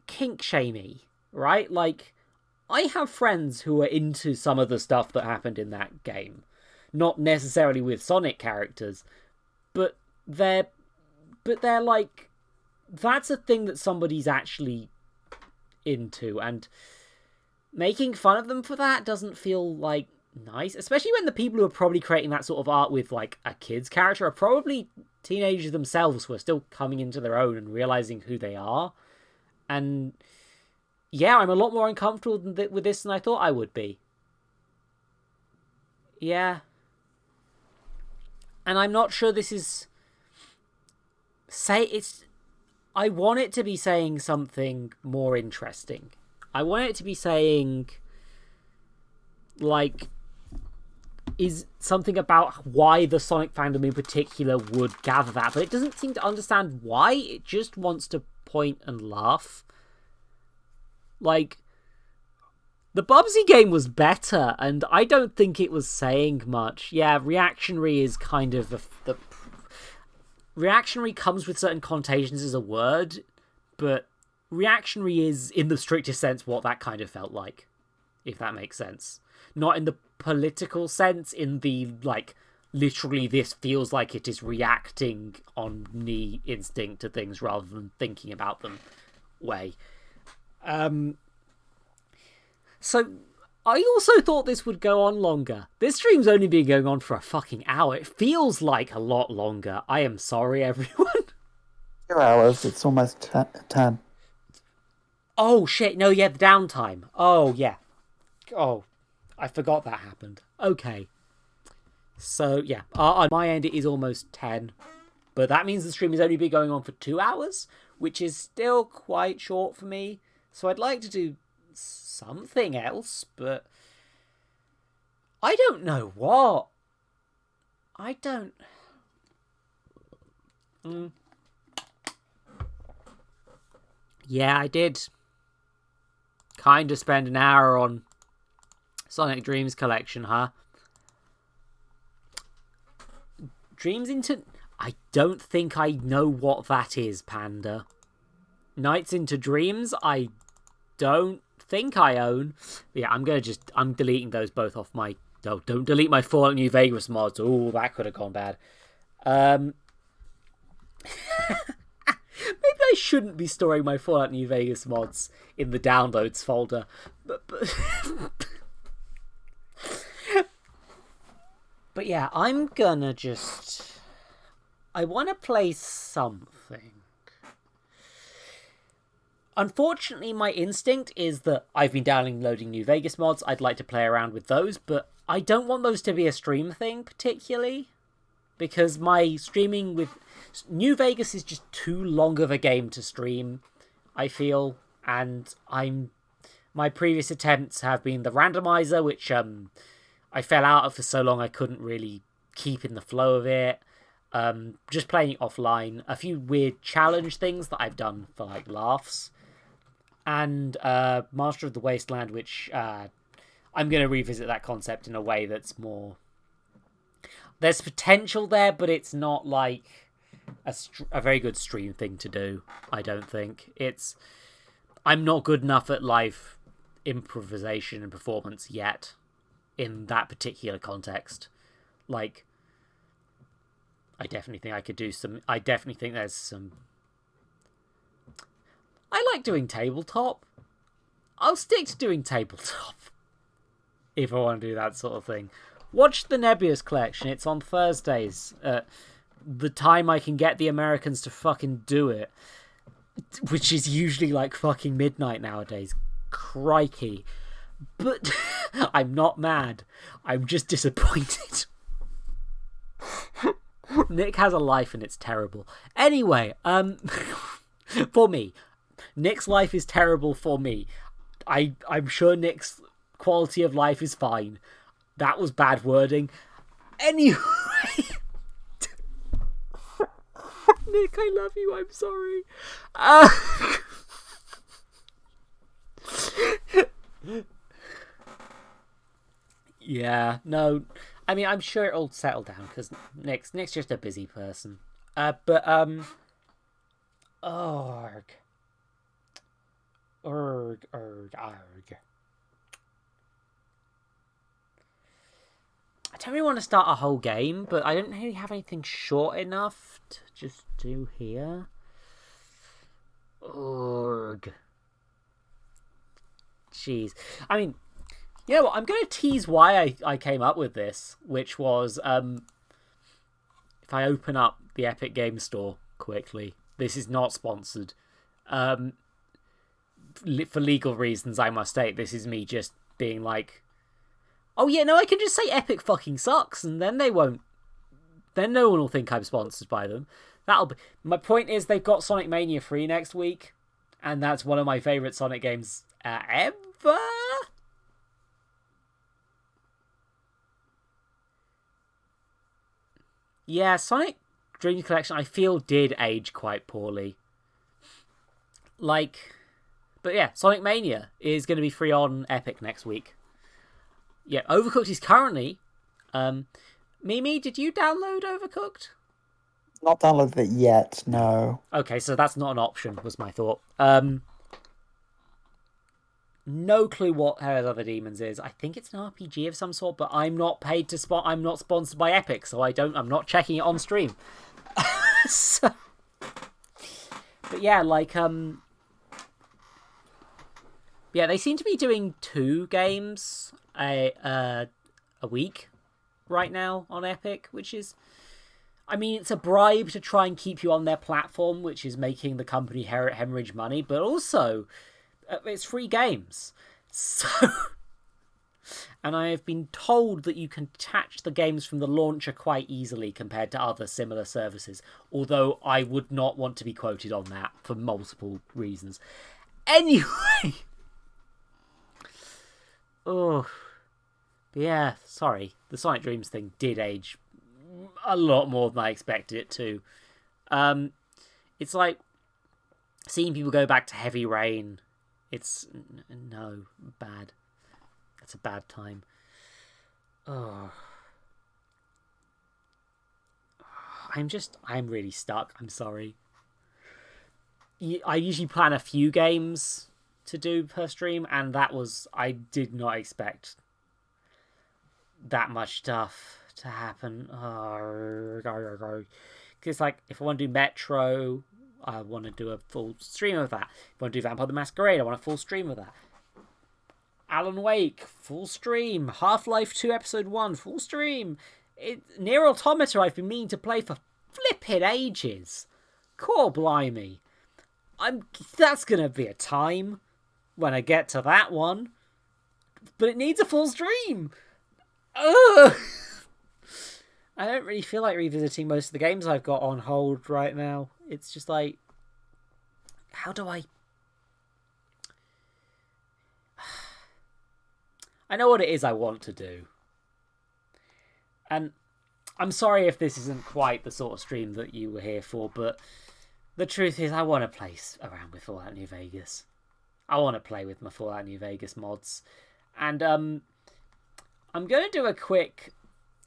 kink-shamey, right? Like, I have friends who are into some of the stuff that happened in that game. Not necessarily with Sonic characters, but they're like, that's a thing that somebody's actually into, and making fun of them for that doesn't feel, like, nice. Especially when the people who are probably creating that sort of art with, like, a kid's character are probably teenagers themselves who are still coming into their own and realizing who they are. And, yeah, I'm a lot more uncomfortable with this than I thought I would be. Yeah. And I'm not sure this is... I want it to be saying something more interesting. I want it to be saying, like, is something about why the Sonic fandom in particular would gather that, but it doesn't seem to understand why. It just wants to point and laugh. Like, the Bubsy game was better, and I don't think it was saying much. Yeah, reactionary is kind of the reactionary comes with certain connotations as a word, but reactionary is, in the strictest sense, what that kind of felt like, if that makes sense. Not in the political sense, in the, like, literally this feels like it is reacting on knee instinct to things rather than thinking about them way. So, I also thought this would go on longer. This stream's only been going on for a fucking hour. It feels like a lot longer. I am sorry, everyone. 2 hours, it's almost 10. Oh, shit. No, yeah, the downtime. Oh, yeah. Oh, I forgot that happened. Okay. So, yeah. On my end, it is almost 10. But that means the stream has only been going on for 2 hours, which is still quite short for me. So I'd like to do something else, but I don't know what. I don't... Yeah, I did kind of spend an hour on Sonic Dreams Collection, huh? Dreams into... I don't think I know what that is, Panda. Nights into Dreams, I don't think I own. Yeah, I'm deleting those both off my... Oh, don't delete my Fallout New Vegas mods. Oh, that could have gone bad. Maybe I shouldn't be storing my Fallout New Vegas mods in the downloads folder. But yeah, I'm gonna just... I want to play something. Unfortunately, my instinct is that I've been downloading New Vegas mods. I'd like to play around with those, but I don't want those to be a stream thing, particularly. Because my streaming with... New Vegas is just too long of a game to stream, I feel. And my previous attempts have been the randomizer, which I fell out of for so long I couldn't really keep in the flow of it. Just playing it offline. A few weird challenge things that I've done for, like, laughs. And Master of the Wasteland, which I'm going to revisit that concept in a way that's more... There's potential there, but it's not, like, a very good stream thing to do, I don't think. I'm not good enough at live improvisation and performance yet in that particular context. Like, I definitely think I could do some... I definitely think there's some... I like doing tabletop. I'll stick to doing tabletop. If I want to do that sort of thing. Watch the Nebius collection. It's on Thursdays. The time I can get the Americans to fucking do it. Which is usually like fucking midnight nowadays. Crikey. But I'm not mad. I'm just disappointed. Nick has a life and it's terrible. Anyway, for me. Nick's life is terrible for me. I'm sure Nick's quality of life is fine. That was bad wording. Anyway. Nick, I love you. I'm sorry. Yeah, no. I mean, I'm sure it'll settle down because Nick's just a busy person. But Arg. I don't really want to start a whole game, but I don't really have anything short enough to just do here. Ugh. Jeez. I mean, you know what? I'm going to tease why I came up with this, which was, if I open up the Epic Games Store quickly, this is not sponsored. For legal reasons, I must state, this is me just being like, oh yeah, no, I can just say Epic fucking sucks, and then they won't. Then no one will think I'm sponsored by them. That'll be my point. Is they've got Sonic Mania free next week, and that's one of my favorite Sonic games ever. Yeah, Sonic Dreams Collection I feel did age quite poorly. But yeah, Sonic Mania is going to be free on Epic next week. Yeah, Overcooked is currently... Mimi, did you download Overcooked? Not downloaded it yet, no. Okay, so that's not an option, was my thought. No clue what Hell Other Demons is. I think it's an RPG of some sort, but I'm not paid to I'm not sponsored by Epic, so I'm not checking it on stream. So... But yeah, yeah, they seem to be doing 2 games a week right now on Epic, which is... I mean, it's a bribe to try and keep you on their platform, which is making the company hemorrhage money, but also, it's free games. So... And I have been told that you can detach the games from the launcher quite easily compared to other similar services, although I would not want to be quoted on that for multiple reasons. Anyway... Oh, yeah, sorry. The Sonic Dreams thing did age a lot more than I expected it to. It's like seeing people go back to Heavy Rain. It's, no, bad. It's a bad time. Oh. I'm really stuck. I'm sorry. I usually plan a few games to do per stream, and I did not expect that much stuff to happen. Because if I want to do Metro, I want to do a full stream of that. If I want to do Vampire the Masquerade, I want a full stream of that. Alan Wake, full stream. Half-Life 2 Episode 1, full stream. Nier Automata I've been meaning to play for flipping ages. Core blimey. That's going to be a time when I get to that one. But it needs a full stream. Ugh. I don't really feel like revisiting most of the games I've got on hold right now. It's just like, how do I... I know what it is I want to do. And I'm sorry if this isn't quite the sort of stream that you were here for, but the truth is I want to play around with Fallout New Vegas. I want to play with my Fallout New Vegas mods. And I'm going to do a quick...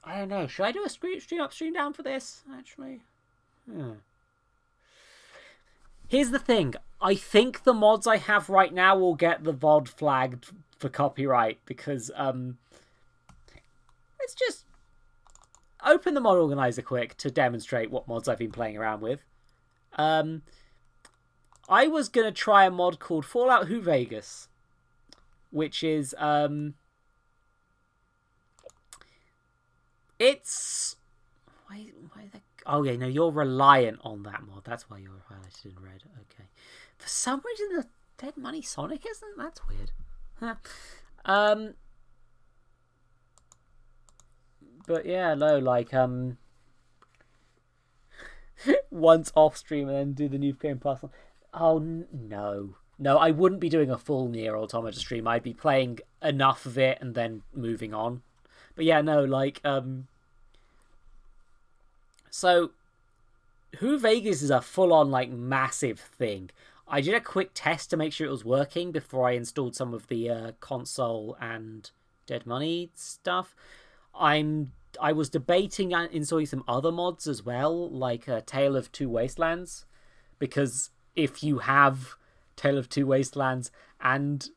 I don't know, should I do a stream up, stream down for this, actually? Here's the thing. I think the mods I have right now will get the VOD flagged for copyright, because it's just... open the mod organizer quick to demonstrate what mods I've been playing around with. I was going to try a mod called Fallout New Vegas, which is... it's... Why oh, yeah, no, you're reliant on that mod. That's why you're highlighted in red. Okay. For some reason, the Dead Money Sonic isn't? That's weird. Huh. But yeah, no, like, once off stream and then do the new Game Pass. Oh, no. No, I wouldn't be doing a full Nier Automata stream. I'd be playing enough of it and then moving on. But yeah, no, like, so, Who Vegas is a full-on, like, massive thing. I did a quick test to make sure it was working before I installed some of the console and Dead Money stuff. I was debating installing some other mods as well, like Tale of Two Wastelands, because if you have Tale of Two Wastelands and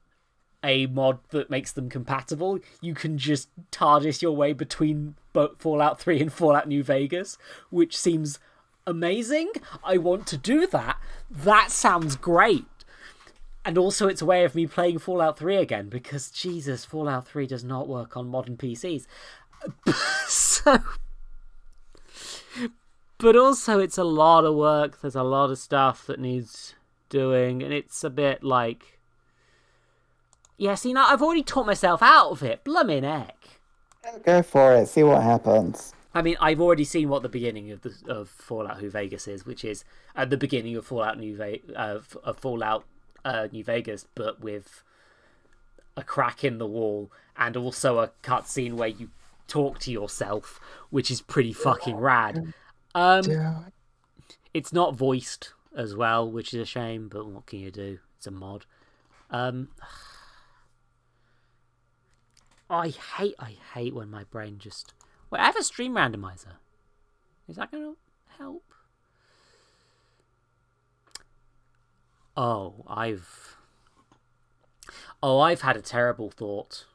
a mod that makes them compatible, you can just TARDIS your way between Fallout 3 and Fallout New Vegas, which seems amazing. I want to do that. That sounds great. And also it's a way of me playing Fallout 3 again, because Jesus, Fallout 3 does not work on modern PCs. So, but also it's a lot of work. There's a lot of stuff that needs doing, and it's a bit like, yeah, see, now I've already taught myself out of it. Bloomin' heck. Go for it. See what happens. I mean, I've already seen what the beginning of Fallout New Vegas is, which is at the beginning of Fallout New Vegas, but with a crack in the wall and also a cutscene where you talk to yourself, which is pretty fucking rad. It's not voiced as well, which is a shame, but what can you do? It's a mod. I hate when my brain just... Wait, I have a stream randomizer. Is that going to help? I've had a terrible thought.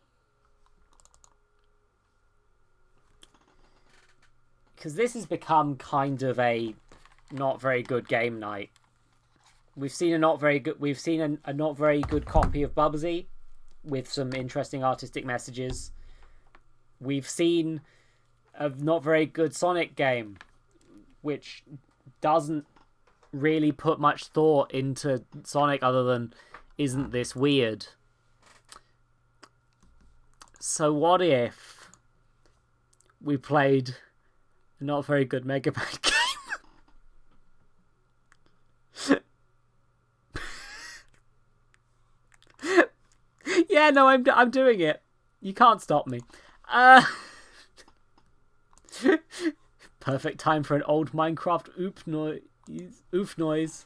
Because this has become kind of a not very good game night. We've seen a not very good copy of Bubsy with some interesting artistic messages. We've seen a not very good Sonic game, which doesn't really put much thought into Sonic other than, isn't this weird? So what if we played a not very good Mega Man game? Yeah, no, I'm doing it. You can't stop me. Perfect time for an old Minecraft oof noise.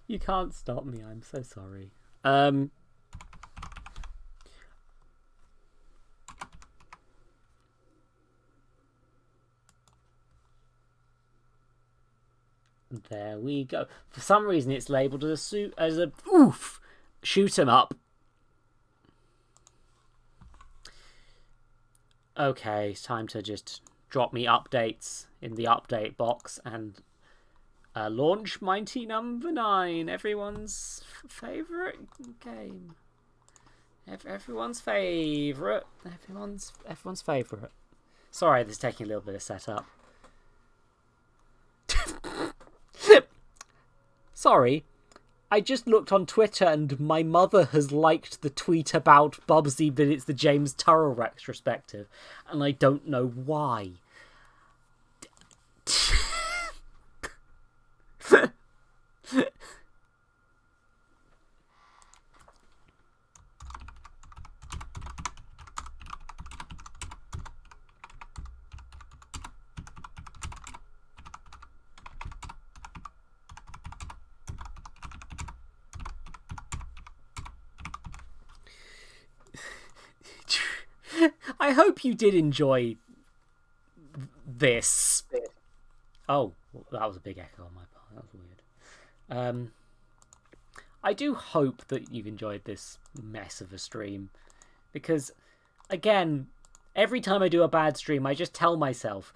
You can't stop me, I'm so sorry. There we go. For some reason it's labelled as a oof shoot 'em up. Okay, it's time to just drop me updates in the update box and launch Mighty Number 9, everyone's favourite game. Everyone's favourite. Everyone's favourite. Sorry, this is taking a little bit of setup. Sorry, I just looked on Twitter and my mother has liked the tweet about Bubsy, but it's the James Turrell retrospective, and I don't know why. I hope you did enjoy this. Oh, that was a big echo on my part. That was weird. I do hope that you've enjoyed this mess of a stream. Because, again, every time I do a bad stream, I just tell myself,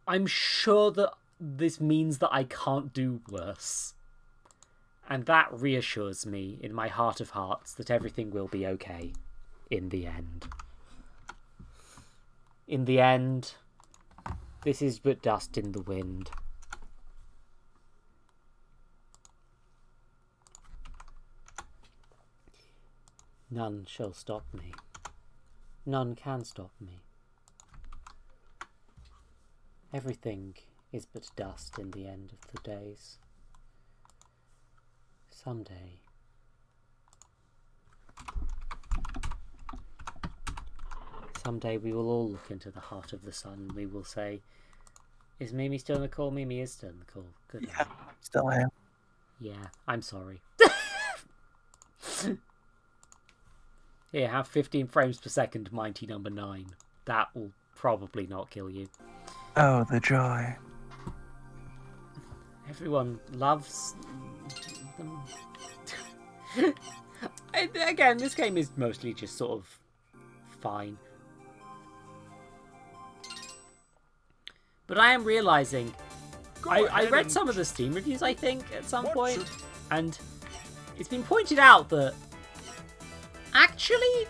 I'm sure that this means that I can't do worse. And that reassures me in my heart of hearts that everything will be okay in the end. In the end, this is but dust in the wind. None shall stop me. None can stop me. Everything is but dust in the end of the days. Someday we will all look into the heart of the sun and we will say, is Mimi still in the call? Mimi is still in the call. Good. Yeah, still here. Yeah, I'm sorry. Here, have 15 frames per second, mighty number 9. That will probably not kill you. Oh, the joy. Everyone loves them. Again, this game is mostly just sort of fine. But I am realising, I read some of the Steam reviews, I think, at some point, and it's been pointed out that actually,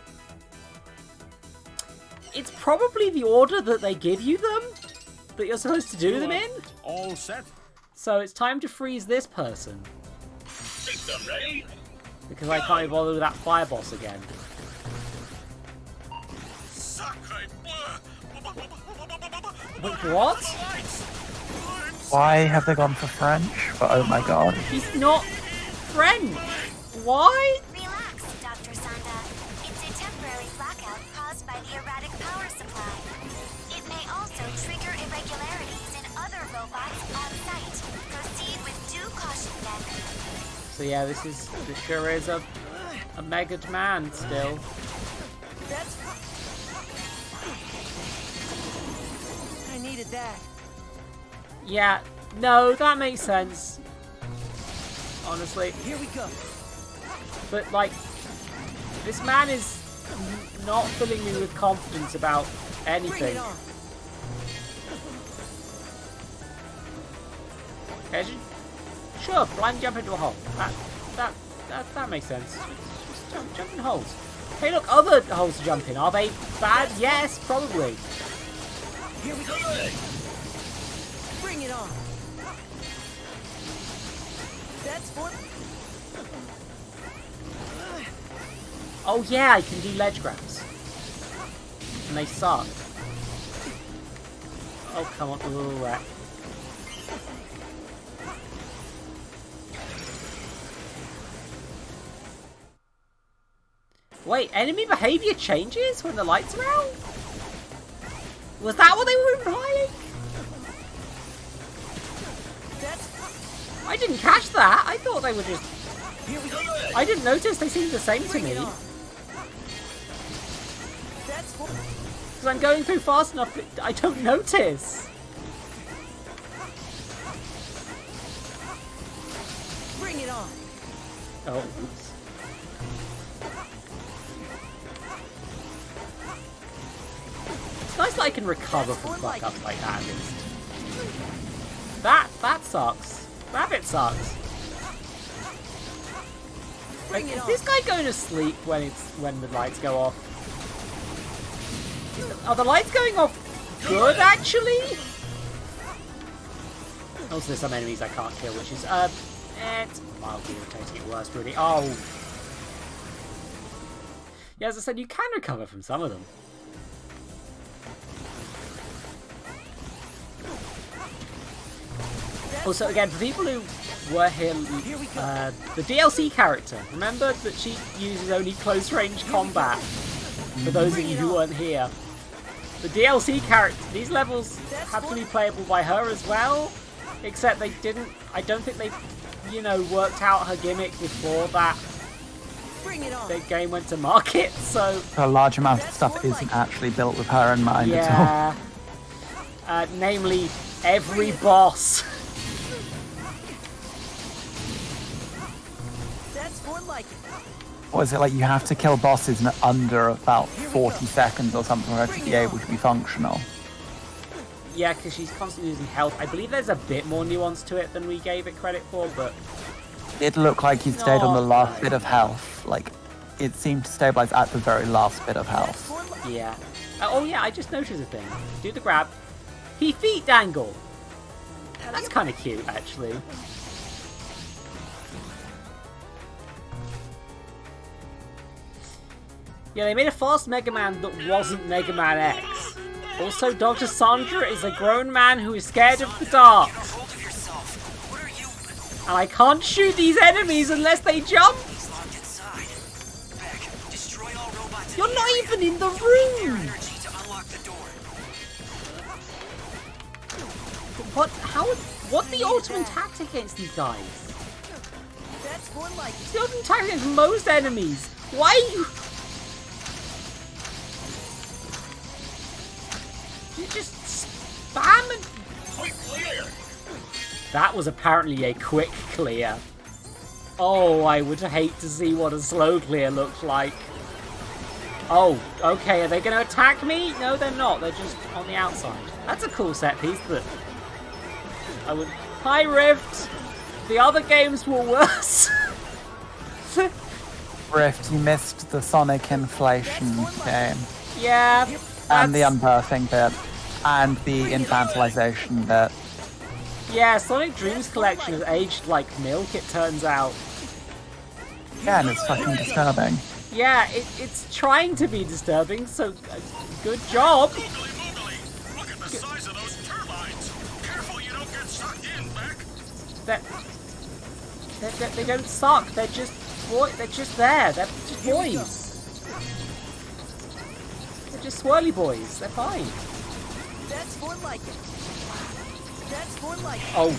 it's probably the order that they give you them that you're supposed to do them in. All set. So it's time to freeze this person. System ready. Because I can't be bothered with that fire boss again. Wait, what? Why have they gone for French? But oh my god. He's not French. Why? Relax, Dr. Sanda. It's a temporary blackout caused by the erratic power supply. It may also trigger irregularities in other robots on site. Proceed with due caution then. So yeah, this sure is a mega man still. I needed that. Yeah, no, that makes sense. Honestly. Here we go. But like, this man is not filling me with confidence about Bring anything. it on. Sure, blind jump into a hole. That makes sense. Just jump in holes. Hey, look, other holes to jump in. Are they bad? Yes, probably. Here we go. Bring it on. That's what. Oh yeah, I can do ledge grabs. And they suck. Oh, come on. Ooh, right. Wait, enemy behavior changes when the lights are out? Was that what they were implying? I didn't catch that. I thought they were just... Here we go. I didn't notice they seemed the same to Bring me. it on. That's what. Because I'm going through fast enough that I don't notice. Bring it on. Oh, oops. It's nice that I can recover from fuck-ups like that, at least. That sucks. That bit sucks. Like, is this guy going to sleep when the lights go off? Are the lights going off good, actually? Also, there's some enemies I can't kill, which is, it's mildly irritating at worst, really. Oh. Yeah, as I said, you can recover from some of them. Also, again, for people who were here, the DLC character, remember that she uses only close-range combat, for those of you who weren't here. The DLC character, these levels have to be playable by her as well, except they didn't, I don't think they, you know, worked out her gimmick before that Bring it on. the game went to market, so A large amount of stuff isn't actually built with her in mind at all. yeah. Namely, every boss. That's more like it. What is it like? You have to kill bosses in under about 40 seconds or something for her to be able to be functional. Yeah, because she's constantly losing health. I believe there's a bit more nuance to it than we gave it credit for, but It looked like you stayed on the No. last bit of health. Like, it seemed to stabilize at the very last bit of health. More like yeah. Oh yeah, I just noticed a thing. Do the grab. He feet dangle. That's kind of cute, actually. Yeah, they made a fast Mega Man that wasn't Mega Man X. Also, Dr. Sandra is a grown man who is scared of the dark. And I can't shoot these enemies unless they jump. You're not even in the room. What's the ultimate tactic against these guys? that's more like it. It's the ultimate tactic against most enemies. Why are you... You just spam and... Quick clear. That was apparently a quick clear. Oh, I would hate to see what a slow clear looks like. Oh, okay, are they going to attack me? No, they're not. They're just on the outside. That's a cool set piece that I would... Hi, Rift! The other games were worse. Rift, you missed the Sonic Inflation game, Yeah, and the that's- unbirthing bit, and the infantilization bit. Yeah, Sonic Dreams Collection has aged like milk, it turns out. Yeah, and it's fucking disturbing. Yeah, it's trying to be disturbing, so good job. Googly moogly. Look at the size of those turbines. Careful you don't get sucked in, Beck. They don't suck. They're just they're just there. They're just boys. They're just swirly boys. They're fine. That's more like it. That's more like it. Oh,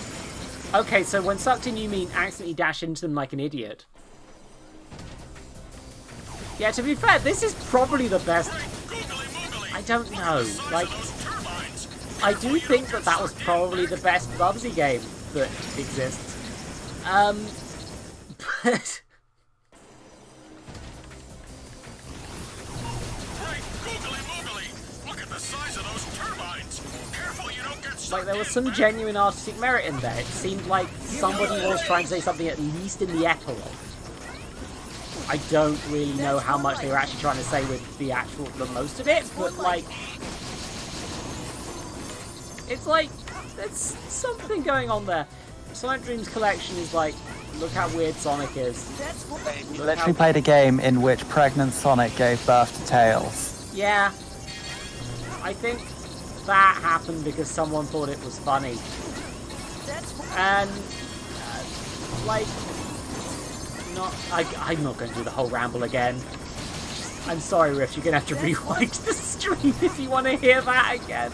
okay. So when sucked in, you mean accidentally dash into them like an idiot? Yeah. To be fair, this is probably the best. Googly moogly. I don't know. Like, Those turbines. I do think that was probably the best Bubsy game that exists. But Right, googly moogly. Look at the size of those turbines. Careful you don't get sucked like there was in, some Beck. genuine artistic merit in there. It seemed like somebody was trying to say something at least in the epilogue. I don't really know how much they were actually trying to say with the most of it, but like, it's like there's something going on there. Sonic Dreams Collection is like, look how weird Sonic is. That's more like it. Literally played a game in which pregnant Sonic gave birth to Tails. Yeah, I think that happened because someone thought it was funny, That's more and like, I'm not going to do the whole ramble again. I'm sorry, Riff, you're going to have to rewind the stream if you want to hear that again.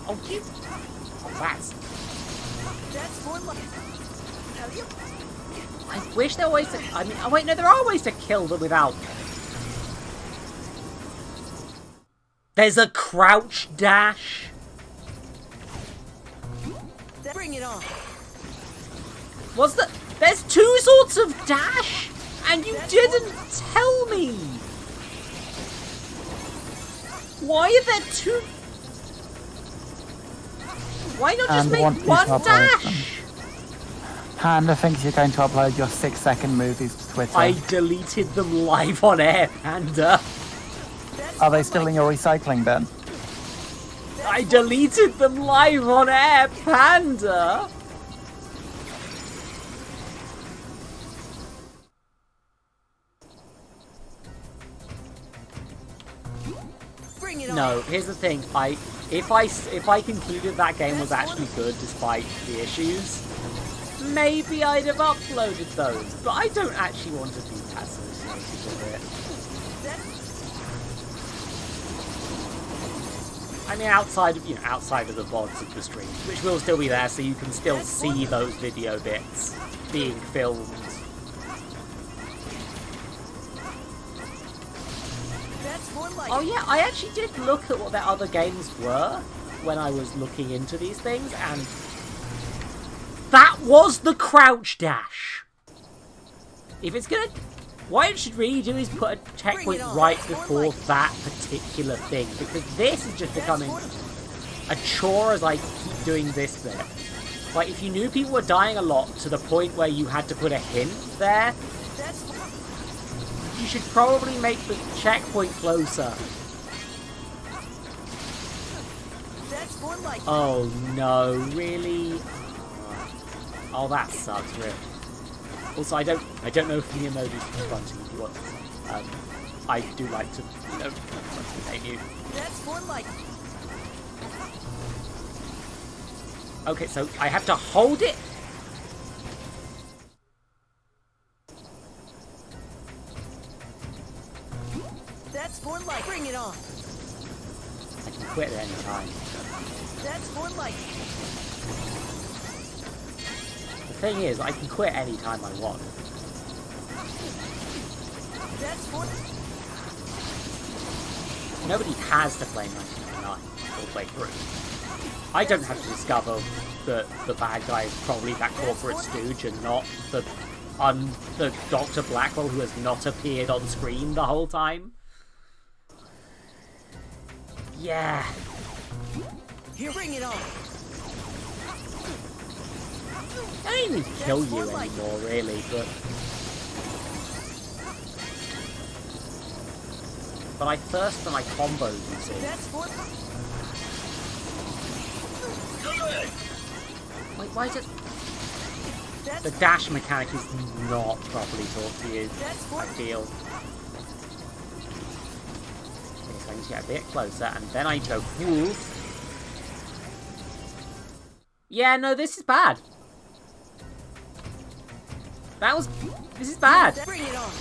Oh, you... Oh, That's more like it. Hell yeah. I wish there were ways to... I mean, oh wait, no, there are ways to kill them without... There's a crouch dash. Bring it on. Was that... There's two sorts of dash, and you didn't tell me. Why are there two... Why not just And make want you to one upload dash? Panda thinks you're going to upload your 6-second movies to Twitter. I deleted them live on air, Panda. Are they still in your recycling bin? I deleted them live on air, Panda. Bring it on. No, here's the thing. If I concluded that game was actually good despite the issues, maybe I'd have uploaded those. But I don't actually want to be associated with it. I mean, outside of the VODs of the streams, which will still be there, so you can still see those video bits being filmed Oh yeah, I actually did look at what their other games were when I was looking into these things, and that was the crouch dash. If it's gonna... What it should really do is put a checkpoint right before that particular thing, because this is just becoming a chore as I keep doing this bit. Like, if you knew people were dying a lot to the point where you had to put a hint there, you should probably make the checkpoint closer. Oh no, really? Oh, that sucks, really. Also, I don't know if the emojis are fronting if you want to. I do like to, you know, name you. That's more like it. Okay, so I have to hold it. That's more like it. Bring it on. I can quit at any time. That's more like it. The thing is, I can quit any time I want. That's more. Nobody has to play 1999 or play through. I don't have to discover that the bad guy is probably that corporate stooge and not the Dr. Blackwell who has not appeared on screen the whole time. Yeah. Here, bring it on. I don't even kill you anymore, really, but I thirst for my combos, you see. That's more. Wait, why is it... The dash mechanic is not properly taught to you, I feel. Okay, so I need to get a bit closer, and then I need to go... Whoop. Yeah, no, this is bad. This is bad. Bring it on.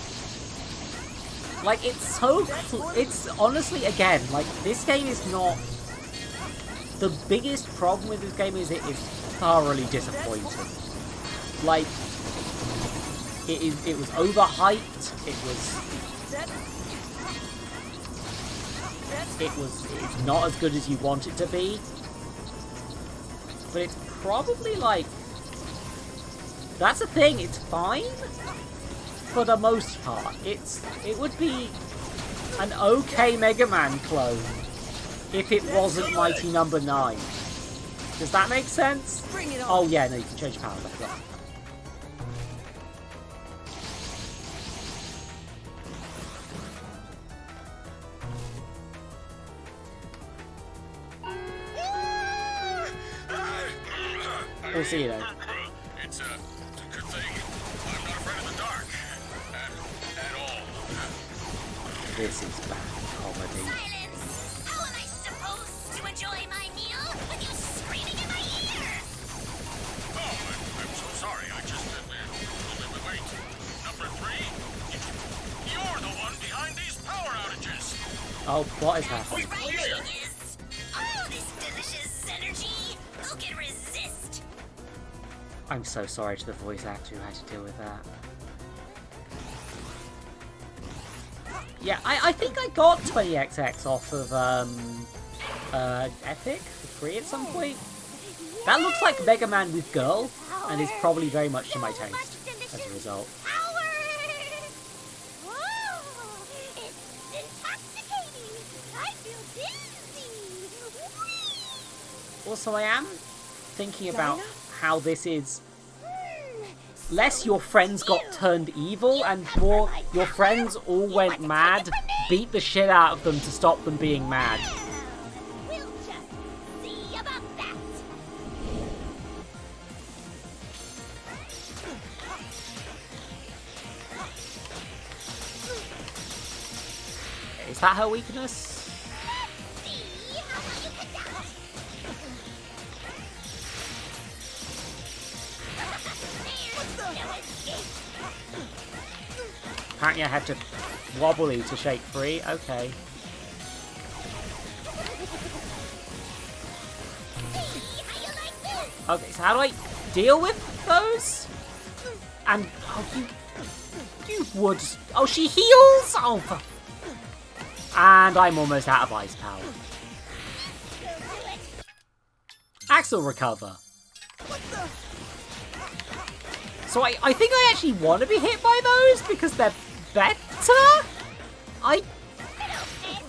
Like, it's so... It's honestly, again, like, this game is not... The biggest problem with this game is it is thoroughly disappointing. Like, it was overhyped, it's not as good as you want it to be. But it's probably like... That's the thing, it's fine. For the most part. It would be an okay Mega Man clone if it wasn't Mighty Number 9. Does that make sense? Bring it on. Oh yeah, no, you can change powers, I forgot. We'll see you then. It's a good thing I'm not afraid of the dark. At all. This is bad comedy. Silence! How am I supposed to enjoy my meal with you screaming in my ear? Oh, I'm so sorry. I just... wait. Number 3? You're the one behind these power outages. Oh, what is happening? Right is... Oh, this delicious energy! Who can resist? I'm so sorry to the voice actor who had to deal with that. Yeah, I think I got 20XX off of Epic for free at some point. That looks like Mega Man with Girl, and is probably very much to my taste as a result. It's intoxicating. I feel dizzy. Also, I am thinking about how this is less your friends got turned evil and more your friends all went mad, beat the shit out of them to stop them being mad. We'll just see about that. Is that her weakness? See how well you can dance. There's no escape. Apparently I had to wobbly to shake free. Okay. See how you like this. Okay, so how do I deal with those? And you would. Oh, she heals. Oh, And I'm almost out of ice power. Axel recover. So I think I actually want to be hit by those because they're better?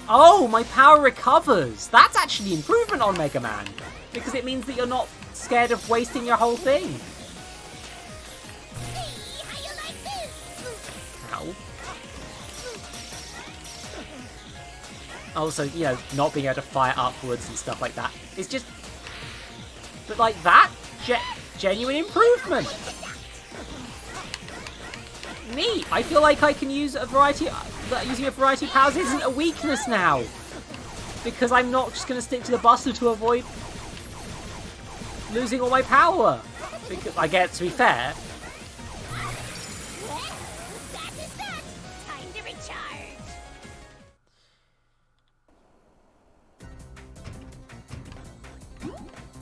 Oh, my power recovers. That's actually improvement on Mega Man. Because it means that you're not scared of wasting your whole thing. Ow. Also, you know, not being able to fire upwards and stuff like that. It's just... But like that, genuine improvement. Neat. I feel like I can use a variety... using a variety of powers isn't a weakness now. Because I'm not just going to stick to the Buster to avoid losing all my power. Because, I get, to be fair... Time to recharge.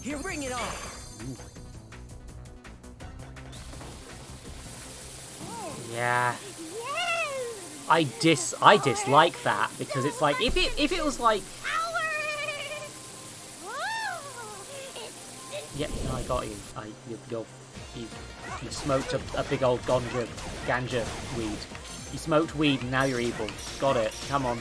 Here, bring it on. Yeah. I dislike that because it's like if it was like yeah, no, I got you. You smoked a big old ganja weed. You smoked weed and now you're evil. Got it. Come on.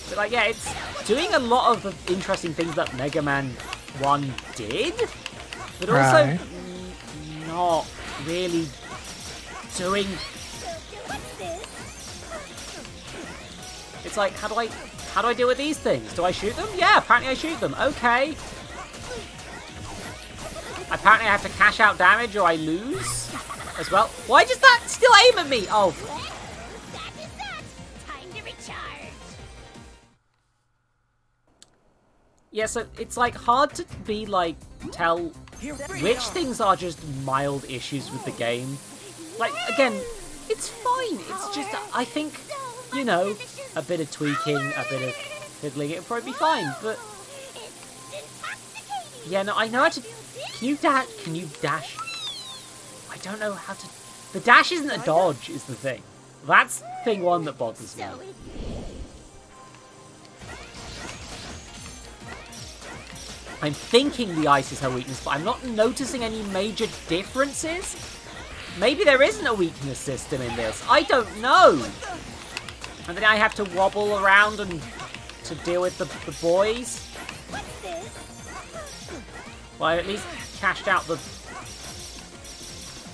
But like yeah, it's doing a lot of the interesting things that Mega Man 1 did, but also not really doing. It's like, how do I deal with these things? Do I shoot them? Yeah, apparently I shoot them. Okay. Apparently I have to cash out damage or I lose as well. Why does that still aim at me? Oh. Time to recharge. Yeah, so it's like hard to be like, tell which things are just mild issues with the game. Like, again, it's fine. It's just, I think, you know, a bit of tweaking, a bit of fiddling, it'll probably be fine, but... Yeah, no, I know how to... Can you dash? I don't know how to... The dash isn't a dodge, is the thing. That's thing one that bothers me. I'm thinking the ice is her weakness, but I'm not noticing any major differences. Maybe there isn't a weakness system in this. I don't know. And then I have to wobble around and to deal with the boys. Well, I at least cashed out the...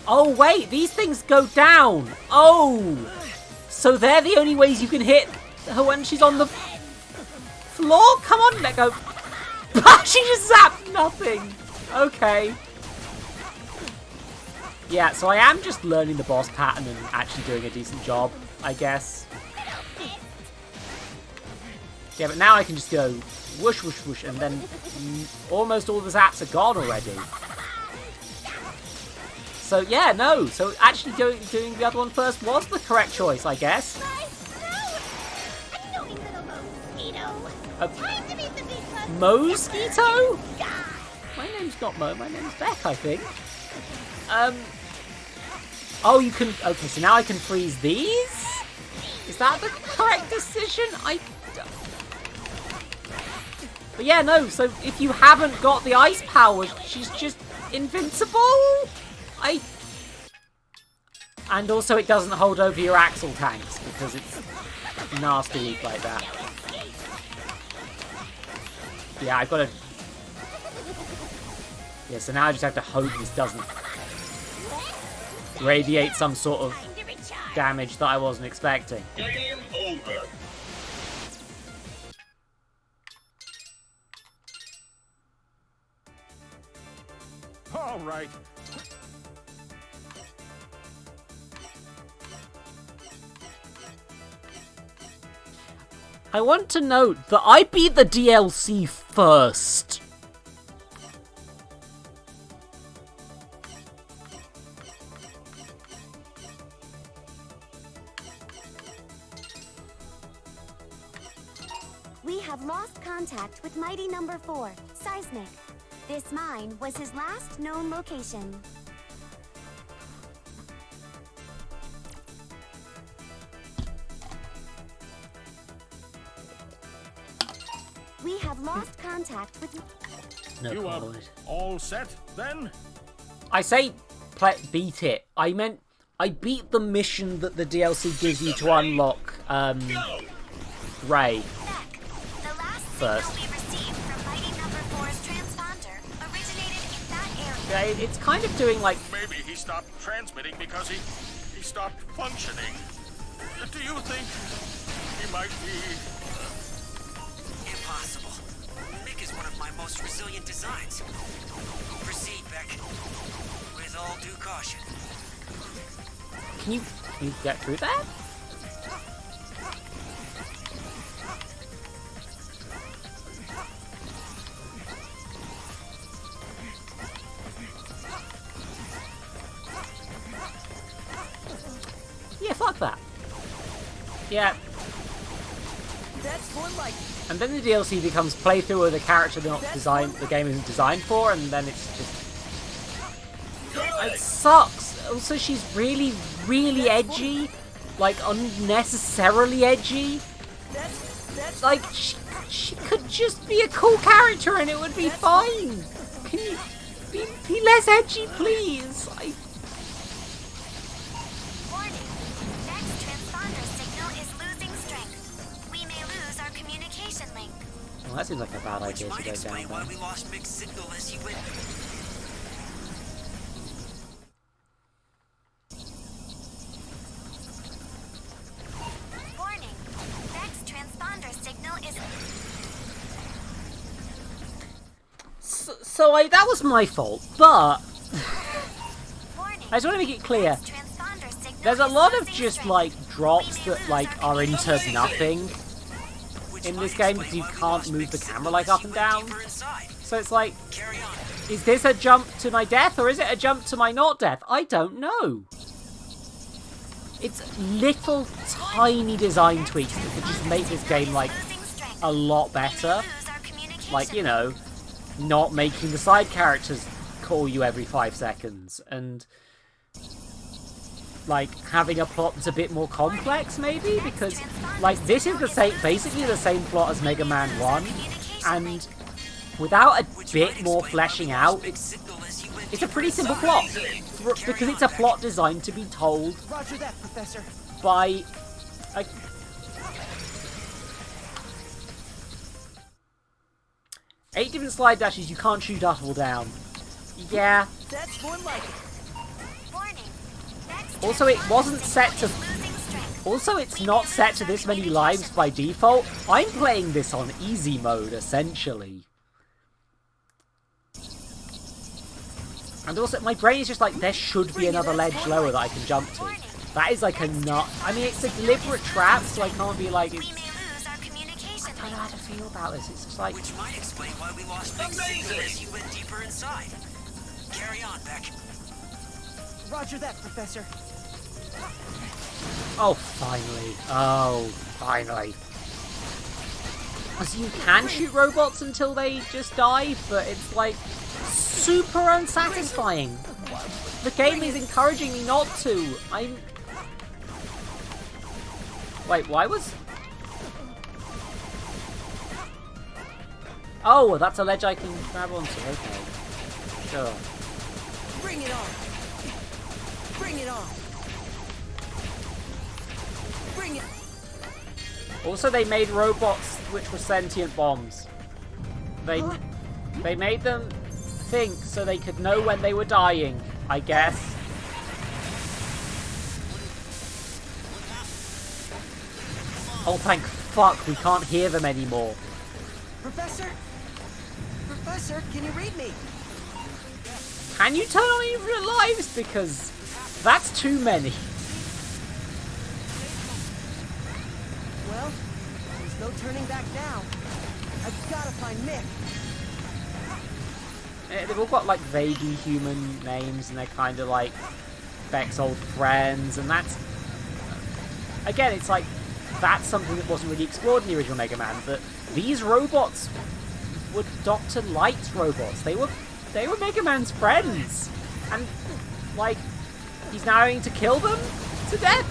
Oh, wait, these things go down. Oh, so they're the only ways you can hit her when she's on the floor? Come on, let go. She just zapped nothing. Okay. Yeah, so I am just learning the boss pattern and actually doing a decent job, I guess. Yeah, but now I can just go whoosh, whoosh, whoosh, and then almost all the zaps are gone already. So yeah, no. So actually doing the other one first was the correct choice, I guess. Mosquito? My name's not Mo, my name's Beck, I think. Oh, you can... Okay, so now I can freeze these? Is that the correct decision? But yeah, no, so if you haven't got the ice powers, she's just invincible? And also it doesn't hold over your axle tanks, because it's nasty weak like that. Yeah, I've got to... Yeah, so now I just have to hope this doesn't radiate some sort of damage that I wasn't expecting. Game over. All right. I want to note that I beat the DLC first. We have lost contact with Mighty Number 4, Seismic. This mine was his last known location. have lost contact with... No You are forward. all set, then? I say beat it. I meant I beat the mission that the DLC gives you to unlock Ray. The last First. signal we received from Mighty Number 4's transponder originated in that area. Yeah, it's kind of doing like... Maybe he stopped transmitting because he stopped functioning. Do you think he might be... Impossible. Mick is one of my most resilient designs. Proceed, Beck. With all due caution. Can you get through that? Yeah, fuck that. Yeah. That's more like it. And then the DLC becomes playthrough with a character not designed, the game isn't designed for, and then it's just... It sucks. Also, she's really, really edgy. Like, unnecessarily edgy. That's Like, she could just be a cool character and it would be fine. Can you be less edgy, please? Warning. Next transponder signal is losing strength. We may lose our communication link. Well, that seems like a bad Which idea to might go explain down why there. we lost Mick's signal as he went. Warning. Next transponder signal is... So that was my fault, but Warning. I just want to make it clear. Next transponder signal There's a is lot of losing just strength. like drops We may that lose like our are into communication nothing Which in might this game explain because you why we can't lost move Mick's the signal camera like as up he and went down. deeper inside. So it's like, Carry on. is this a jump to my death or is it a jump to my not death? I don't know. It's little tiny design tweaks that could just make this game like Losing strength. a lot We may better. lose our communication Like, you know, not making the side characters call you every 5 seconds and like having a plot that's a bit more complex maybe, because like this is the same, basically the same plot as Mega Man 1, and without a bit more fleshing out, it's a pretty simple plot because it's a plot designed to be told Roger that, Professor. by a... 8 different slide dashes, you can't shoot at all down. Yeah. That's more like it. Warning. Next Also, it wasn't set to... losing strength. Also, it's not set to this many lives by default. I'm playing this on easy mode, essentially. And also, my brain is just like, there should be another ledge lower that I can jump to. That is like a nut. I mean, it's a deliberate trap, so I can't be like... We It's... may lose our communication I don't know how to feel about this. It's just like... Which might explain why we lost Mick's signal as you went deeper inside. Carry on, Beck. Roger that, Professor. Oh, finally. Oh, finally. So you can shoot robots until they just die, but it's like super unsatisfying. The game is encouraging me not to. I'm... Wait, why was... Oh, that's a ledge I can grab onto. Okay. Sure. Bring it on. Bring it on. Bring it. Also, they made robots which were sentient bombs. They made them think so they could know when they were dying, I guess. Oh, thank fuck, we can't hear them anymore. Professor? Professor, can you read me? Can you turn on infinite lives? Because that's too many. Well, there's no turning back now. I've gotta find Mick. They've all got like vaguely human names and they're kind of like Beck's old friends, and that's... Again, it's like, that's something that wasn't really explored in the original Mega Man, but these robots were Dr. Light's robots. They were Mega Man's friends. And, like, he's now having to kill them to death?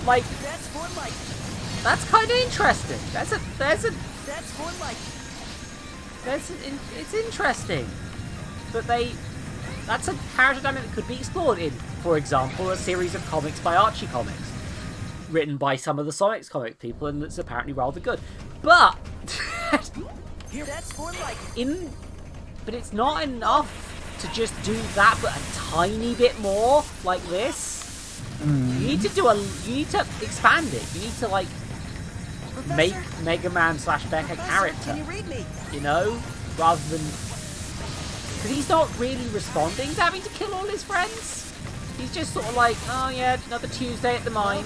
Like, That's more like it. that's kind of interesting. That's That's more like it. It's interesting that that's a character dynamic that could be explored in, for example, a series of comics by Archie Comics, written by some of the Sonics comic people, and that's apparently rather good. But Here, that's more like but it's not enough to just do that, but a tiny bit more like this. You need to you need to expand it. You need to like make Mega Man / Beck a character. Can you read me? You know, rather than because he's not really responding to having to kill all his friends. He's just sort of like, oh yeah, another Tuesday at the mine.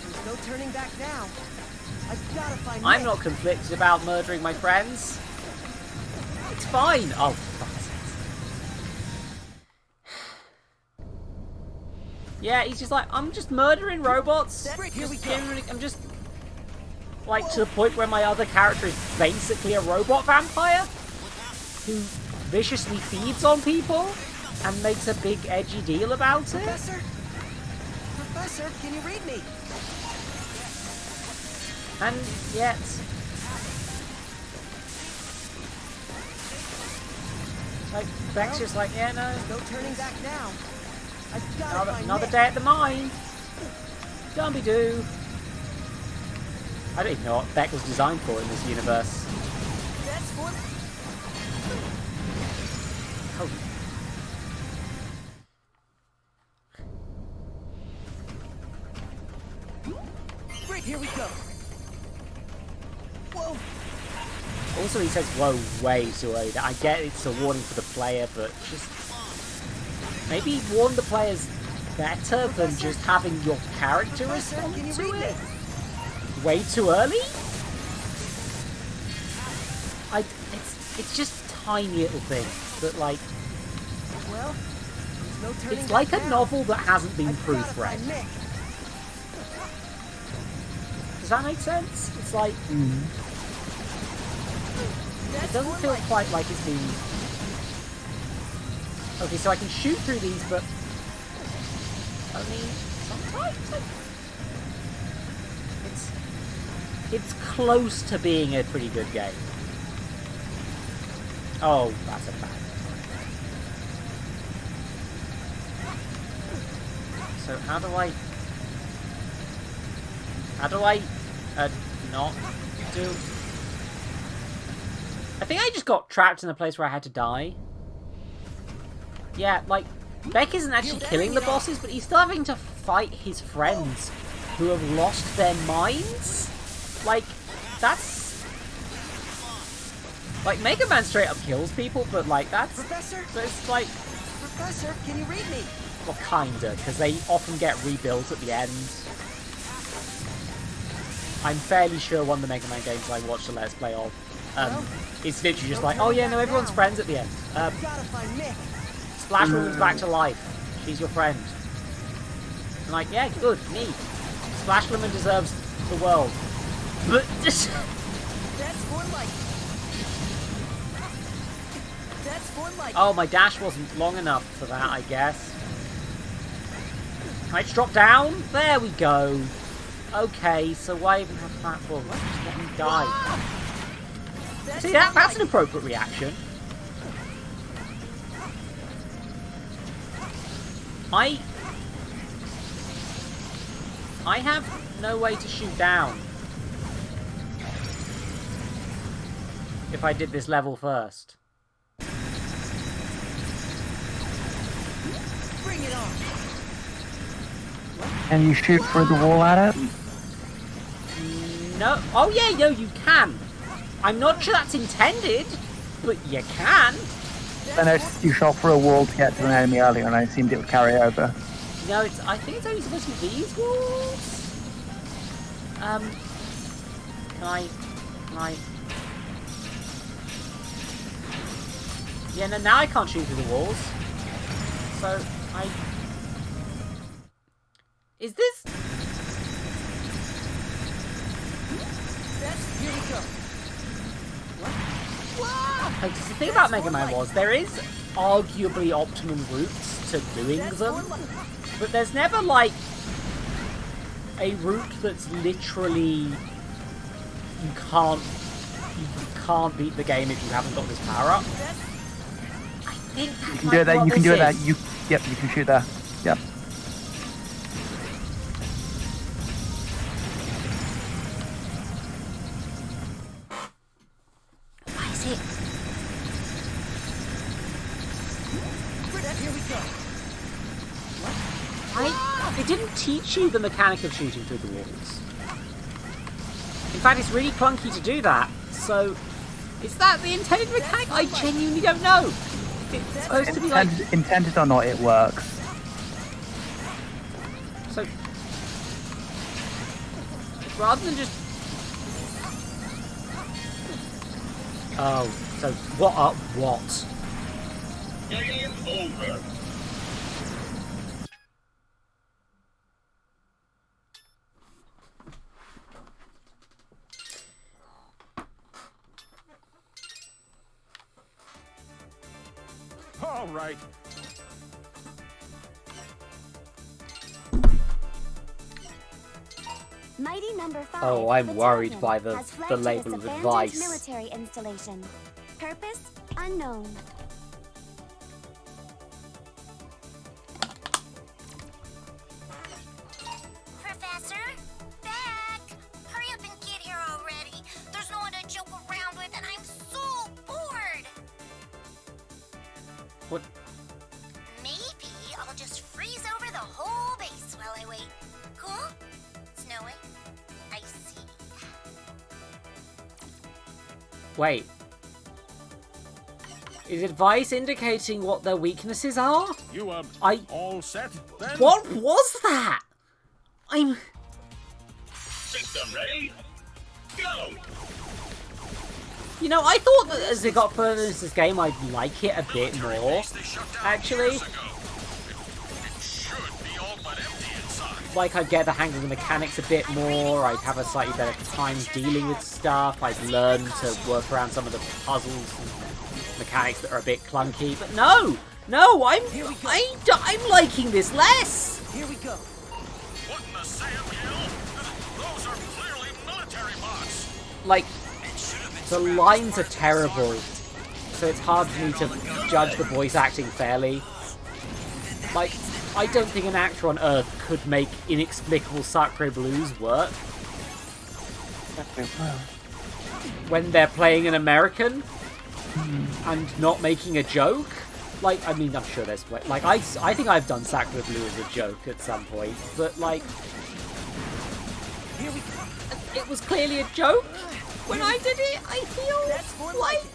There's no turning back now. I've gotta find I'm Nick. not conflicted about murdering my friends. It's fine. Oh, fuck. Yeah, he's just like, I'm just murdering robots. Here we go. Generally, I'm just like to the point where my other character is basically a robot vampire who viciously feeds on people and makes a big edgy deal about it. Professor, can you read me? And yet, like Beck's just like, yeah, no, No turning back now. I've gotta find another Nick. day at the mine. Don't be do. I don't even know what Beck was designed for in this universe. That's for Oh. Great, here we go. Whoa. Also, he says, whoa, way too early. I get it's a warning for the player, but just maybe warn the players better than just having your character respond Can you to read me? it. Way too early? It's just tiny little thing that, like, Well, there's no turning it's back like a now. novel that hasn't been I've gotta proofread. find Nick. Does that make sense? It's like it doesn't feel quite like it's been. Okay, so I can shoot through these, but only sometimes. It's close to being a pretty good game. Oh, that's a bad. So how do I not do? I think I just got trapped in a place where I had to die. Yeah, like Beck isn't actually killing the bosses, but he's still having to fight his friends who have lost their minds. Like, that's like Mega Man straight up kills people, but like that's Professor? it's like, Professor, can you read me? well, kinda, because they often get rebuilt at the end. I'm fairly sure one of the Mega Man games I watched a Let's Play of, it's literally just like, oh yeah, no, everyone's friends at the end. Gotta find Nick. Splash Woman's back to life. She's your friend. I'm like, yeah, good, neat. Splash Woman deserves the world. But That's more like. That's more like. oh, my dash wasn't long enough for that, I guess. Can I just drop down? There we go. Okay, so why even have platform? Let's just let him die. See, that's an appropriate reaction. I have no way to shoot down if I did this level first. Bring it on. Can you shoot through the wall at it? No. Oh yeah, no, you can. I'm not sure that's intended, but you can. I noticed you shot through a wall to get to an enemy earlier, and I assumed it would carry over. No, I think it's only supposed to be these walls. Can I? Yeah, no, now I can't shoot through the walls. So is this? Here we go. Like, the thing about Mega Man was there is arguably optimum routes to doing them, but there's never like a route that's literally you can't beat the game if you haven't got this power up. I think You can do it there. You can do it there. Yep, you can shoot there. Yep. Why is it? Here we go. It didn't teach you the mechanic of shooting through the walls. In fact, it's really clunky to do that. So, is that the intended mechanic? I genuinely don't know. It's supposed to be like... Intended or not, it works. So, rather than just... Oh, so what? Game over. All right. Mighty number 5. Oh, I'm worried by the has fled to label this of abandoned advice. military installation. Purpose unknown. Professor? Back! Hurry up and get here already. There's no one to joke around with and I'm so bored. What? Maybe I'll just freeze over the whole base while I wait. Cool? Snowy? I see. Wait. Is advice indicating what their weaknesses are? You all set? Then? What was that? I'm... System ready? Go! You know, I thought that as it got further into this game, I'd like it a bit more. Actually, It should be all but empty inside. like I'd get the hang of the mechanics a bit more, I'd have a slightly better time dealing with stuff, I'd learn to work around some of the puzzles and mechanics that are a bit clunky, but no! No, I'm liking this less! Here we go. What in the Sam Hill? Those are clearly military bots. Like, the lines are terrible, so it's hard for me to judge the voice acting fairly. Like, I don't think an actor on Earth could make inexplicable Sacre Blues work when they're playing an American and not making a joke. Like, I mean, I'm sure there's... Like, I think I've done Sacre Blue as a joke at some point, but, like... Here we go. It was clearly a joke when I did it, I feel That's more like...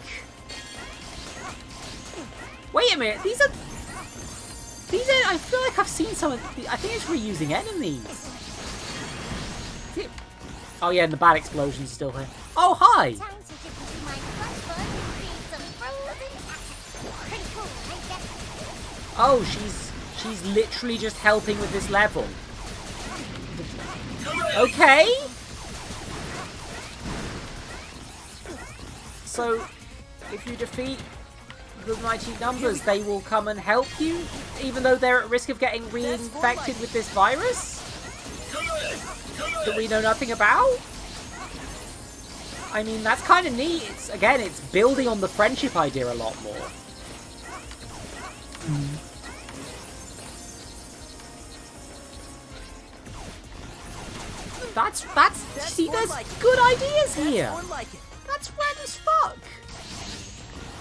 Wait a minute, these are... I feel like I've seen some of... I think it's reusing enemies. Oh yeah, and the bad explosion's still here. Oh, hi! Time to give you my flush bug and create some frozen action. Pretty cool, I guess. Oh, she's literally just helping with this level. Okay. So, if you defeat the mighty numbers, they will come and help you, even though they're at risk of getting reinfected with this virus that we know nothing about? I mean, that's kind of neat. It's building on the friendship idea a lot more. See, there's good ideas here. That's rad as fuck.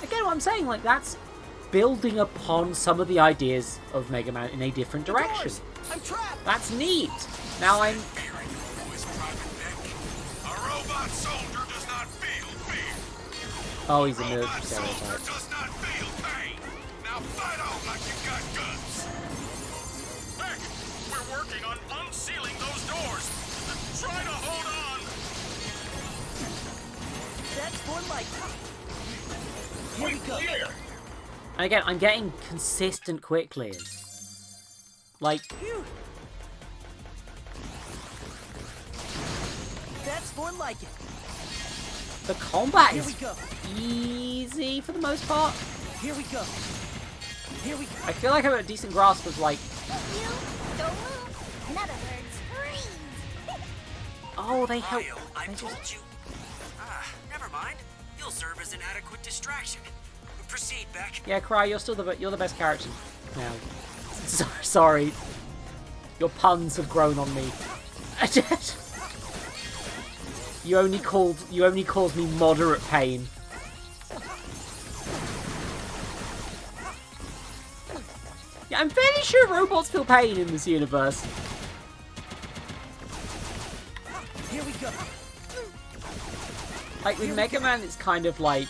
Again, what I'm saying, like, that's building upon some of the ideas of Mega Man in a different direction. I'm trapped. That's neat. Now I'm... A robot soldier does not feel fear. Oh, he's a nerd Robot soldier stereotype. does not feel pain. Now fight on like you got guts. Beck, we're working on unsealing those doors. Try to hold on. That's more like it. Here we go. Clear. And again, I'm getting consistent quick clears. Like, Phew. That's more like it. the combat Here is we go. easy for the most part. Here we go. Here we go. I feel like I have a decent grasp of, like... You don't move. In other words, freeze. Oh, they help. I They told just... you. Never mind. They'll serve as an adequate distraction. Proceed, Beck. Yeah, Cry, you're the best character now. Sorry. Your puns have grown on me. You only caused me moderate pain. Yeah, I'm fairly sure robots feel pain in this universe. Here we go. Like with Mega Man, it's kind of like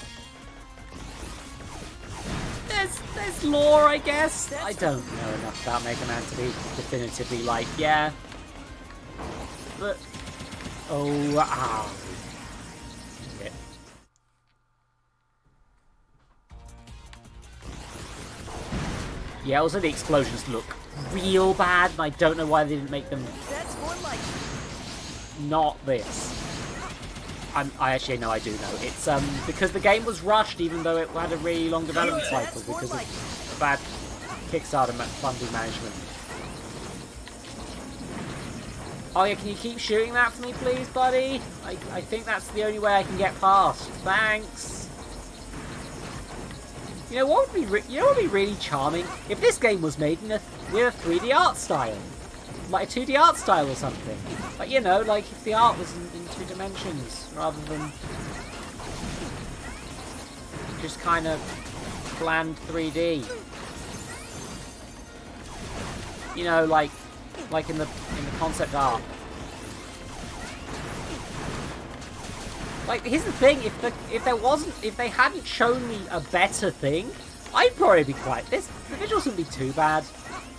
there's lore, I guess. I don't know enough about Mega Man to be definitively like, yeah. But shit. Yeah, also the explosions look real bad, and I don't know why they didn't make them not this. I actually know I do know. It's because the game was rushed, even though it had a really long development cycle because of bad Kickstarter funding management. Oh yeah, can you keep shooting that for me, please, buddy? I think that's the only way I can get past. Thanks. You know what would be really charming if this game was made with a 3D art style, like a 2D art style or something. Like, you know, like if the art was in 2 dimensions rather than just kind of bland 3D. You know, like in the concept art. Like, here's the thing: if they hadn't shown me a better thing, I'd probably be quite. The visuals wouldn't be too bad.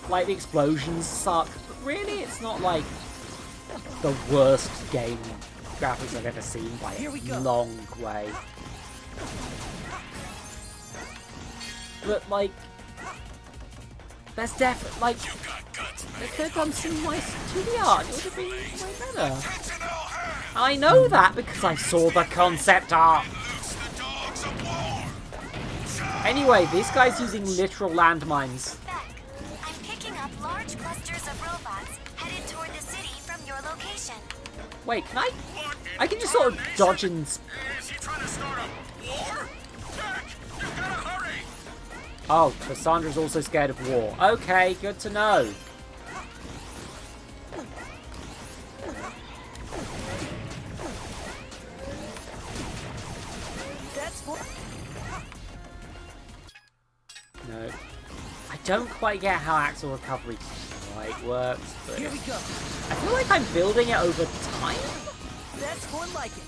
Like, the explosions suck, but really, it's not like the worst game graphics I've ever seen by a long way. But like, there's definitely like they could have done some nice 2D art. It would have been way better. I know that because I saw the concept art. Anyway, this guy's using literal landmines. Beck, I'm picking up large clusters of robots headed toward the city from your location. Wait, can I? I can just sort of dodge and. Is he trying to start a war? Beck, you gotta hurry! Oh, Cassandra's also scared of war. Okay, good to know. No. I don't quite get how Axle Recovery quite works, but Here we go. I feel like I'm building it over time. That's more like it.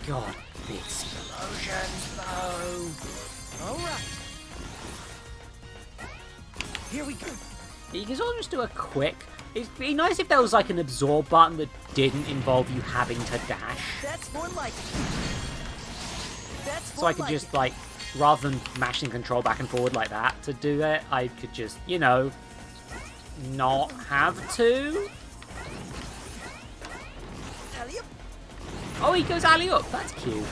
God, the explosions though. All right. Here we go. You can sort of just do a quick. It'd be nice if there was like an absorb button that didn't involve you having to dash. That's more like it. That's So I could just like, rather than mashing control back and forward like that to do it, I could just, you know, not have to. Alley-oop. Oh, he goes alley up. That's cute.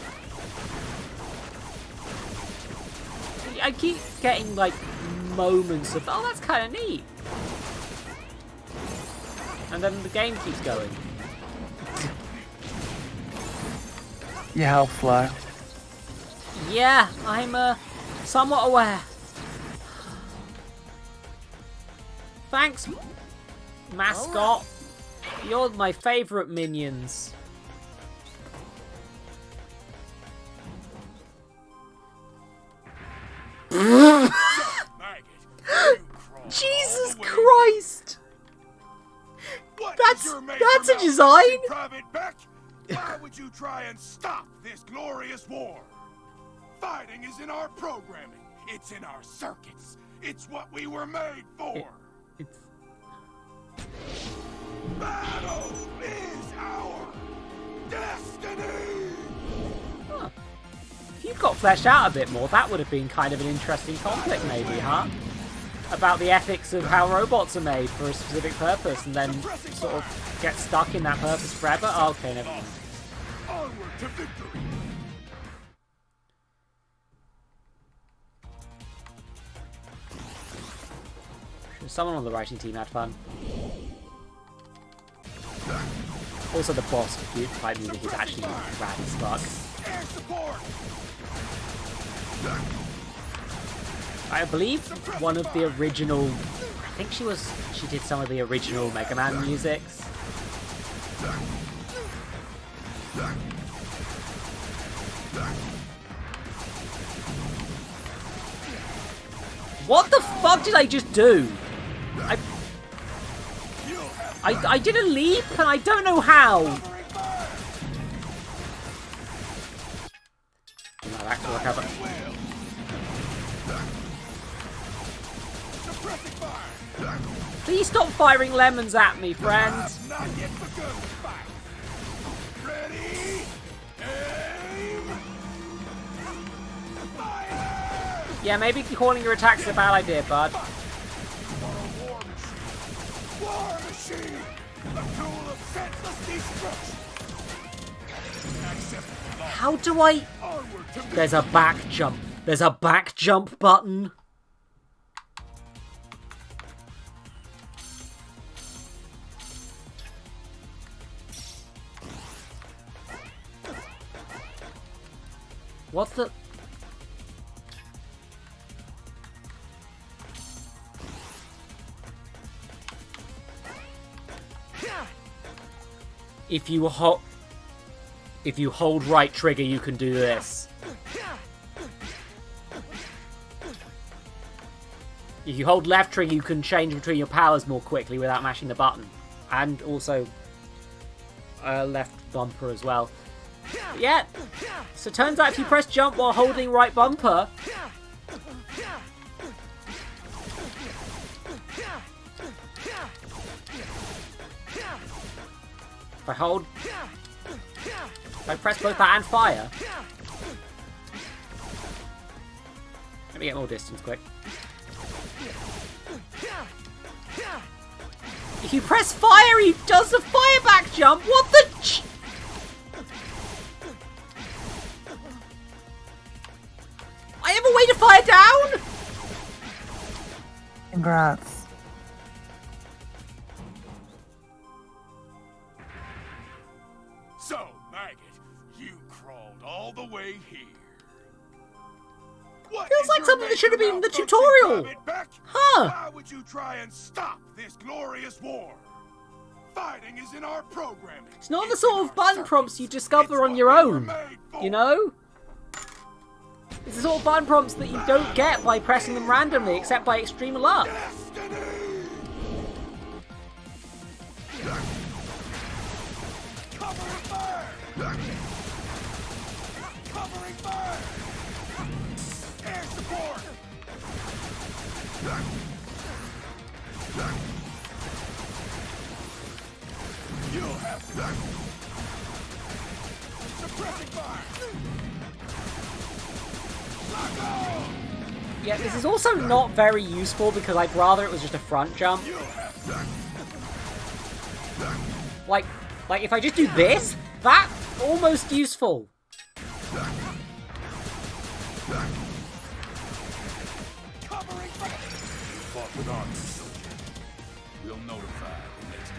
I keep getting like moments of, oh, that's kind of neat. And then the game keeps going. Your health low. Yeah, I'm somewhat aware. Thanks, mascot. You're my favourite minions. Jesus Christ! That's a design. Private Beck, why would you try and stop this glorious war? Fighting is in our programming. It's in our circuits. It's what we were made for. Battle is our destiny. Huh. If you got fleshed out a bit more, that would have been kind of an interesting conflict, maybe, huh? About the ethics of how robots are made for a specific purpose, and then sort of get stuck in that purpose forever. Oh, okay, never mind. Onward to victory. Someone on the writing team had fun. Also, the boss fight music is actually rad as fuck. Air support! I believe one of the original... I think she did some of the original Mega Man musics. What the fuck did I just do? I did a leap and I don't know how. No, back to recover. Please stop firing lemons at me, friend. Not yet begun to fight. Ready? Aim! Fire! Yeah, maybe calling your attacks is a bad idea, bud. War machine! War machine! A tool of senseless destruction! Accept the law. How do I... Onward to There's a back jump. There's a back jump button. What the... If you hold right trigger, you can do this. If you hold left trigger, you can change between your powers more quickly without mashing the button. And also left bumper as well. But yeah, so it turns out if you press jump while holding right bumper, if I press both that and fire. Let me get more distance quick. If you press fire, he does the fire back jump. What the? I have a way to fire down. Congrats. So, Maggot, you crawled all the way here. What Feels is like your something that should have been in the major tutorial. malfunction, Beck? Huh. Why would you try and stop this glorious war? Fighting is in our programming. It's not the It's sort in of our button circuits. prompts you discover It's on what your we were own. made for. You know? It's the sort of button prompts that you don't get by pressing them randomly, except by extreme luck. Destiny! Covering fire! Covering fire! Air support! You'll have to... Suppressing fire! Lock on! Yeah, this is also not very useful because I'd rather it was just a front jump. You'll have to... Like if I just do this, that's almost useful. Covering fire! You fought with honor, soldier. We'll notify the next of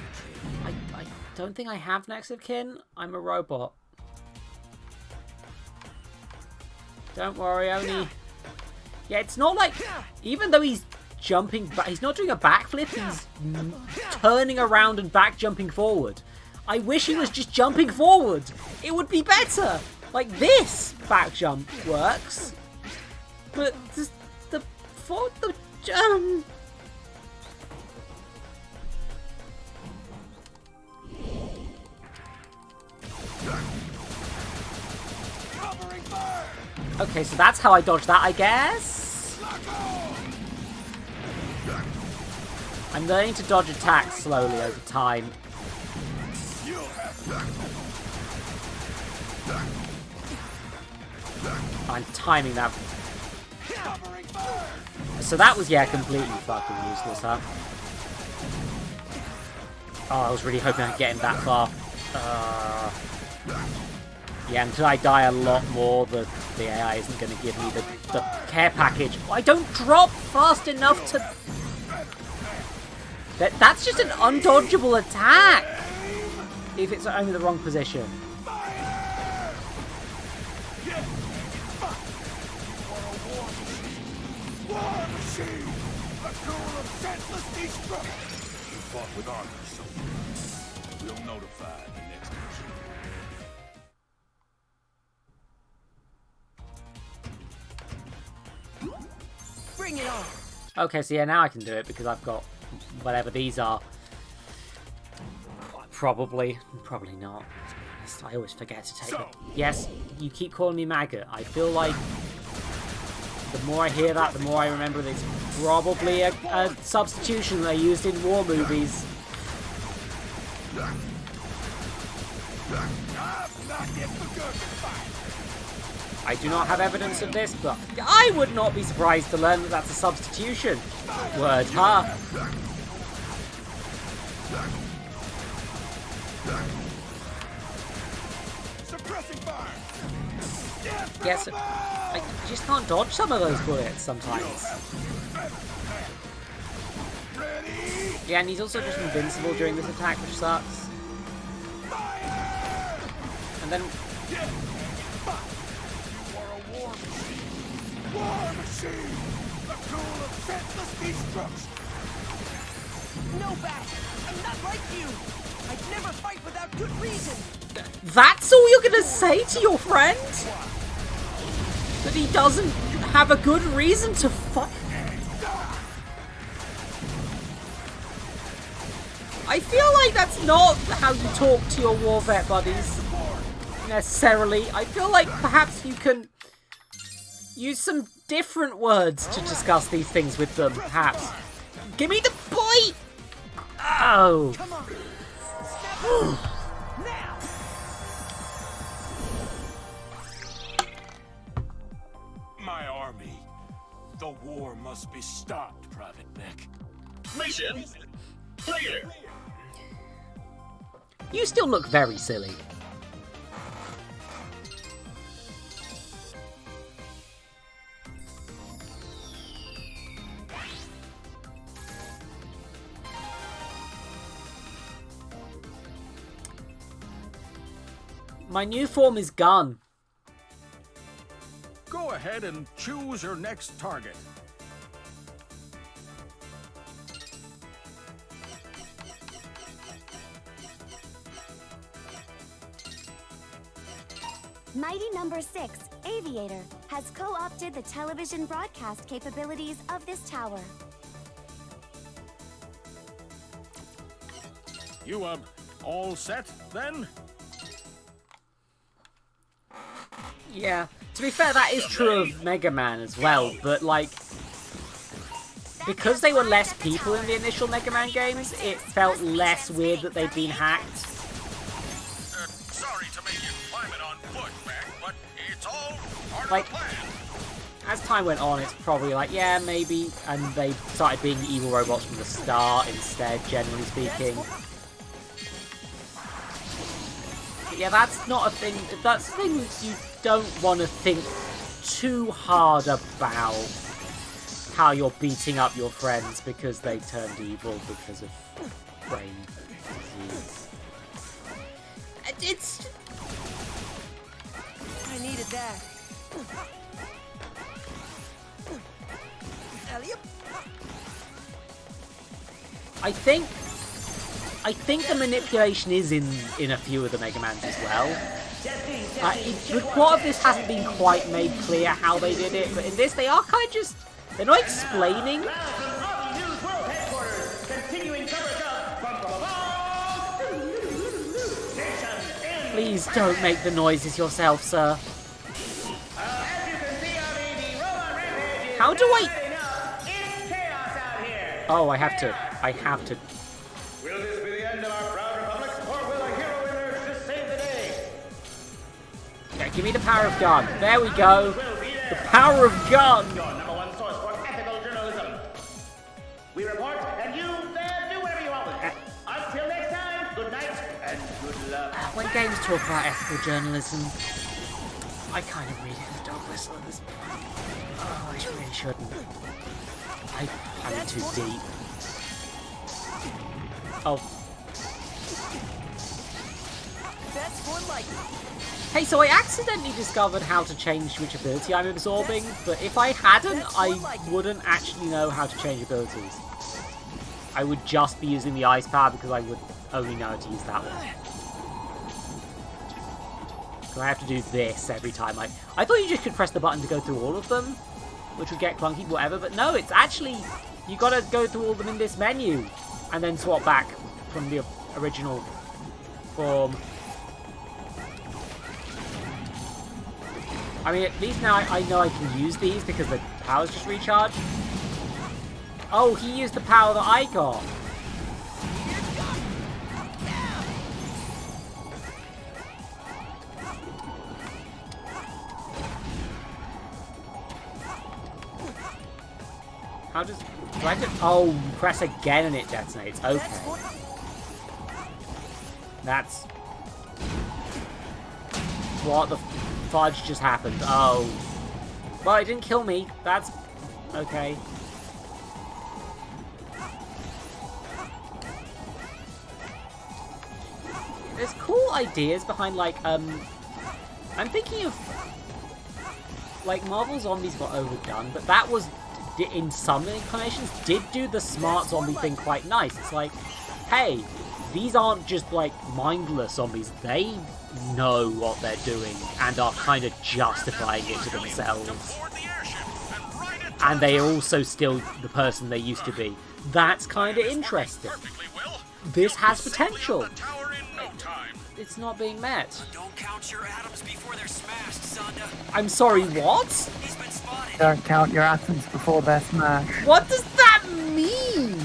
kin. I don't think I have next of kin. I'm a robot. Don't worry, only... Yeah, it's not like... Even though he's jumping back... He's not doing a backflip, he's turning around and back jumping forward. I wish he was just jumping forward. It would be better. Like this back jump works. But the jump... Covering fire! Okay, so that's how I dodge that, I guess? Lock on! I'm learning to dodge attacks slowly over time. You'll have to... I'm timing that. Covering fire! So that was, yeah, completely fucking useless, huh? Oh, I was really hoping I could get him that far. Yeah, until I die a lot more, the AI isn't going to give me the care package. I don't drop fast enough to... That's just an undodgeable attack! if it's only the wrong position. Fire! Yeah. Fuck. You are a war machine. A tool of senseless destruction. You fought with honor, so we'll notify the next mission. Bring it on. Okay, so yeah, now I can do it because I've got whatever these are. Probably not. To be honest, I always forget to take them. Yes, you keep calling me maggot. I feel like the more I hear that, the more I remember that it's probably a substitution they used in war movies. I do not have evidence of this, but I would not be surprised to learn that that's a substitution. Word, huh? Suppressing fire. Yes, I just can't dodge some of those bullets sometimes. Ready? Yeah, and he's also just invincible during this attack, which sucks. Fire! And then Yeah. Fuck. You are a war machine. War machine. A tool of senseless destruction. No, Bat. I'm not like you. I'd never fight without good reason. that's all you're gonna say to your friend? That he doesn't have a good reason to fight? I feel like that's not how you talk to your war vet buddies, necessarily. I feel like perhaps you can use some different words to discuss these things with them, perhaps. Give me the point! Oh. Come on. Now. My army. The war must be stopped, Private Beck. Mission clear. You still look very silly. My new form is gun. Go ahead and choose your next target. Mighty Number 6, Aviator, has co-opted the television broadcast capabilities of this tower. You, all set, then? Yeah. To be fair, that is true of Mega Man as well, but like, because they were less people in the initial Mega Man games, it felt less weird that they'd been hacked. Sorry to make you climb it on foot, Beck, but it's all part Like, of the plan. as time went on, it's probably like, yeah, maybe, and they started being evil robots from the start instead, generally speaking. But yeah, that's not a thing, that's a thing you don't want to think too hard about, how you're beating up your friends because they turned evil because of brain disease. It's... I needed that. Elliot? I think the manipulation is in a few of the Mega Mans as well. The plot of this hasn't been quite made clear how they did it, but in this they are kind of just... They're not explaining. Please don't make the noises yourself, sir. How do I... Oh, I have to. Will this be the end of our proud republic, or will a hero emerge to save the day? Yeah, give me the power of gun. There we go. The power of gun. Your #1 source for ethical journalism. We report, and you do whatever you want. Until next time, good night and good luck. When games talk about ethical journalism, I kind of read it as a dog whistle at this point. Oh, I really shouldn't. I'm in too deep. Oh. That's more like it. Hey, so I accidentally discovered how to change which ability I'm absorbing, but if I hadn't, I wouldn't actually know how to change abilities. I would just be using the ice power because I would only know how to use that one. So I have to do this every time. I thought you just could press the button to go through all of them, which would get clunky, whatever, but no, it's actually, you gotta go through all of them in this menu, and then swap back from the original form. I mean, at least now I know I can use these because the power's just recharged. Oh, he used the power that I got. How does... Do I have to... Oh, press again and it detonates. Okay. That's... What the fudge just happened? Oh. Well, it didn't kill me. That's... Okay. There's cool ideas behind, like, I'm thinking of... Like, Marvel Zombies got overdone, but that was... in some incarnations, did do the smart zombie thing quite nice. It's like, hey, these aren't just, like, mindless zombies. They know what they're doing and are kind of justifying it to themselves. And they are also still the person they used to be. That's kind of interesting. This has potential. It's not being met. Don't count your atoms before they're smashed, Sonda. I'm sorry, what? He's been spotted. Don't count your atoms before they're smashed. What does that mean?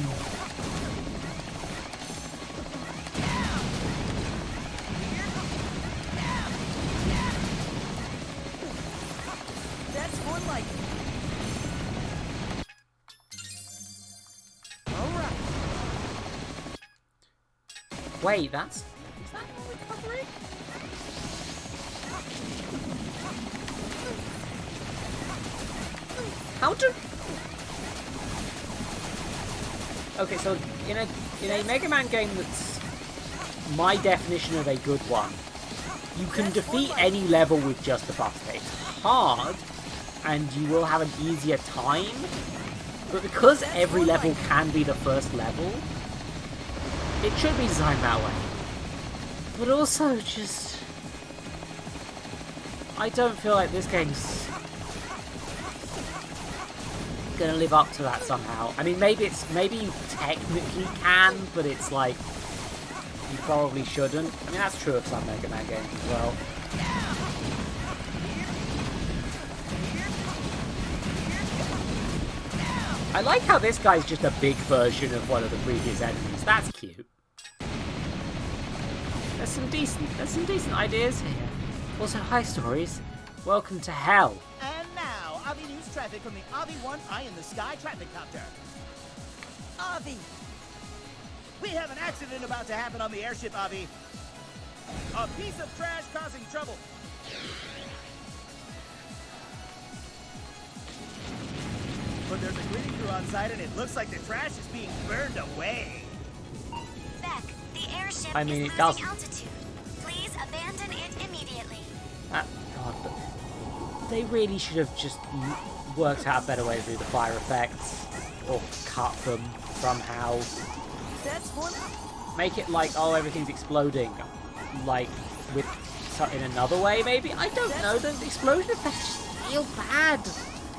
That's more like it. Alright. Wait, that's... Is that more recovery? How do... Okay, so in a Mega Man game that's my definition of a good one, you can defeat any level with just the buff. It's hard, and you will have an easier time, but because every level can be the first level, it should be designed that way. But also, just... I don't feel like this game's gonna live up to that somehow. I mean, maybe you technically can, but it's like, you probably shouldn't. I mean, that's true of some Mega Man games as well. I like how this guy's just a big version of one of the previous enemies. That's cute. There's some decent ideas here. Also, hi stories. Welcome to hell. And now, Avi News traffic from the Avi 1 Eye in the Sky traffic copter. Avi! We have an accident about to happen on the airship, Avi. A piece of trash causing trouble. But there's a cleaning crew on site and it looks like the trash is being burned away. Beck, the airship I mean, is it does. losing altitude. Please abandon it immediately. God, but they really should have just worked out a better way to do the fire effects, or cut them somehow. That's one. Make it like, oh, everything's exploding, like with in another way, maybe. I don't know. The explosion effects just real bad.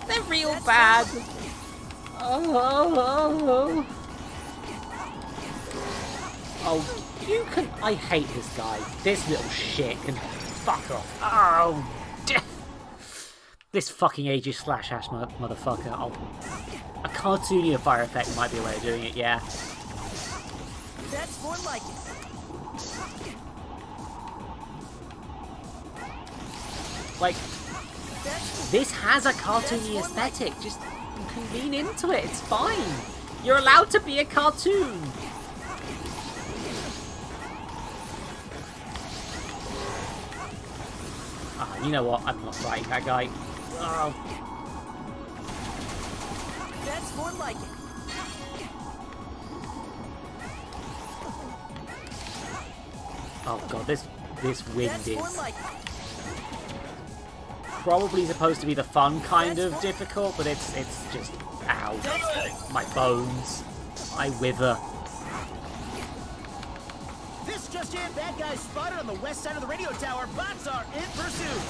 They're real bad. Oh. Oh, you can... I hate this guy. This little shit can fuck off. Oh, this fucking ages slash ass motherfucker. Oh, a cartoonier fire effect might be a way of doing it, yeah. That's more like it. Like, this has a cartoony aesthetic. Just, you can lean into it. It's fine. You're allowed to be a cartoon. Ah, you know what? I'm not fighting that guy. Oh. That's more like it. Oh god, this this wind That's more is like probably supposed to be the fun kind of difficult, but it's just, ow, my bones, I wither. this just in. Bad guys spotted on the west side of the radio tower. Bots are in pursuit.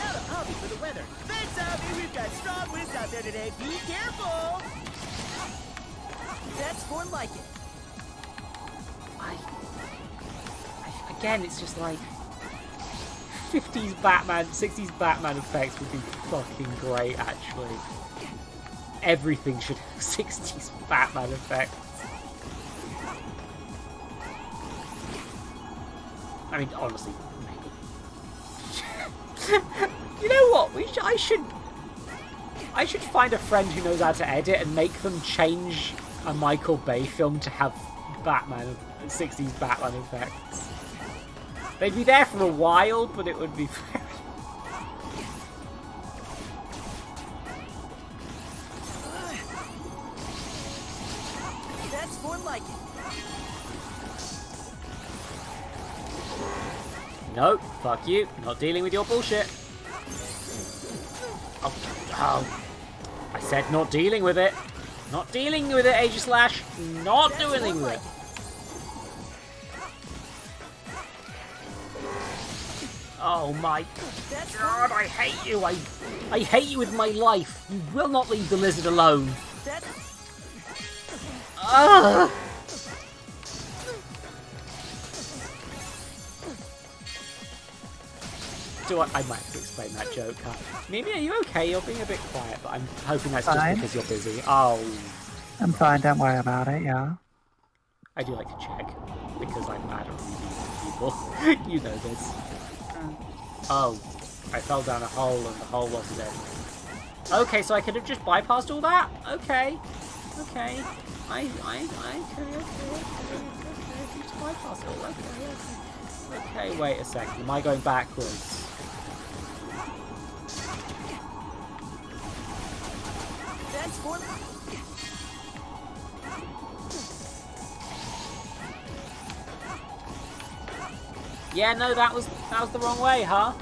Now to Avi for the weather. Thanks, Avi. We've got strong winds out there today. Be careful. That's more like it. Again, it's just like 50s Batman, 60s Batman effects would be fucking great, actually. Everything should have 60s Batman effects. I mean, honestly, maybe. You know what? I should find a friend who knows how to edit and make them change a Michael Bay film to have Batman, 60s Batman effects. They'd be there for a while, but it would be very... That's more like it. Nope, fuck you. Not dealing with your bullshit. Oh. I said not dealing with it. Not dealing with it, Aegislash. Not doing anything with it. Oh my god, I hate you. I hate you with my life. You will not leave the lizard alone. Ugh. I might have to explain that joke, huh? Mimi, are you okay? You're being a bit quiet, but I'm hoping that's just Fine. because you're busy. Oh. I'm fine, don't worry about it, yeah. I do like to check, because I'm mad at people. You know this. Oh. I fell down a hole and the hole wasn't there. Okay, so I could have just bypassed all that? Okay. Okay. Okay. Just bypass it all. Okay. Okay, wait a second. Am I going backwards? That's more. Yeah, no, that was the wrong way, huh?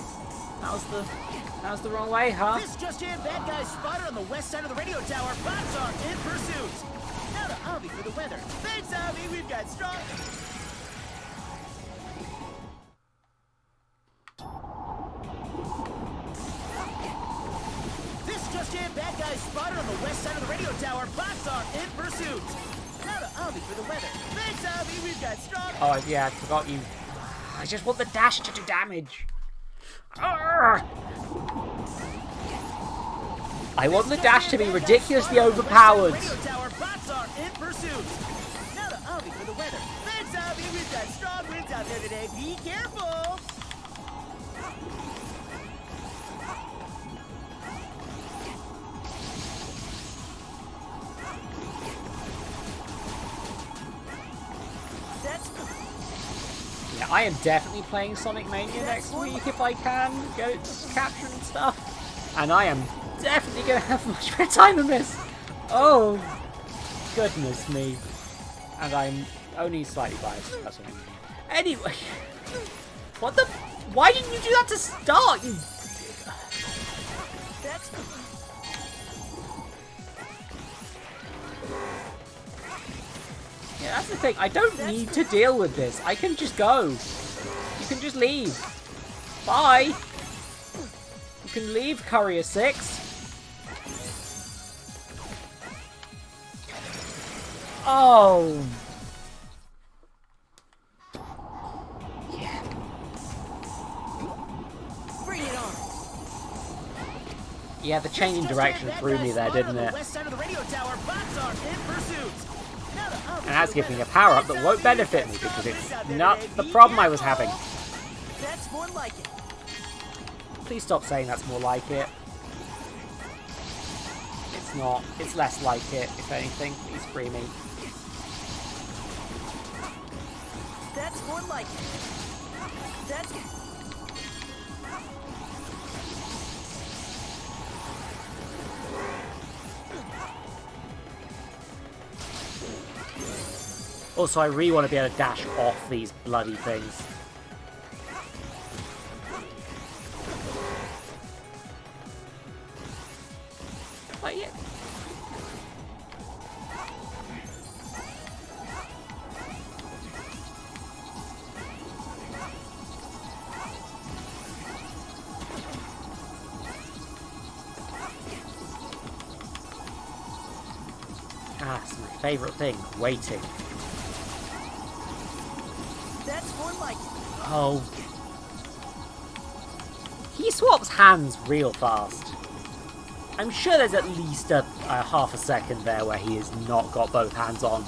That was the wrong way, huh? This just in. Bad guys spotted on the west side of the radio tower. Bots are in pursuit. Now to Avi for the weather. Thanks, Avi. We've got strong. This just in. Bad guys spotted on the west side of the radio tower. Bots are in pursuit. Now to Avi for the weather. Thanks, Avi. We've got strong. Oh, yeah, I forgot you. I just want the dash to do damage. Arrgh! I want the dash to be ridiculously overpowered. Radio tower. Bots are in pursuit. Now to Avi for the weather. Thanks, Avi. We've got strong winds out there today. Be careful. Yeah, I am definitely playing Sonic Mania next week if I can go capture and stuff. And I am definitely going to have much better time than this. Oh, goodness me. And I'm only slightly biased, that's what I mean. Anyway, what the... Why didn't you do that to start, you... That's... Yeah, that's the thing. I don't need to deal with this. I can just go. You can just leave. Bye. You can leave, Courier 6. Oh. Yeah. Bring it on. Yeah, the changing direction threw me there, didn't it? And that's giving me a power-up that won't benefit me because it's not the problem I was having. That's more like it. Please stop saying that's more like it. It's not. It's less like it, if anything. Please free me. That's more like it. That's... Also, I really want to be able to dash off these bloody things. But yeah. Ah, it's my favourite thing, waiting. That's more like... Oh. He swaps hands real fast. I'm sure there's at least a half a second there where he has not got both hands on.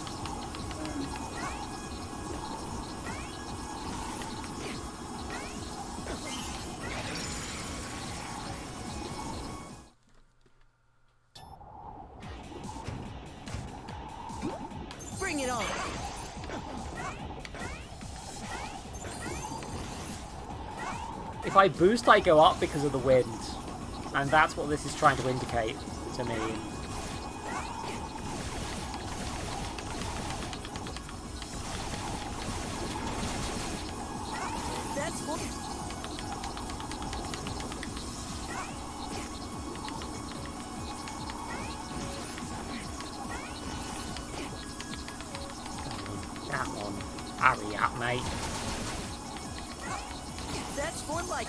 Bring it on. If I boost, I go up because of the wind. And that's what this is trying to indicate to me. That's more... Come on. Hurry up, mate. That's more like...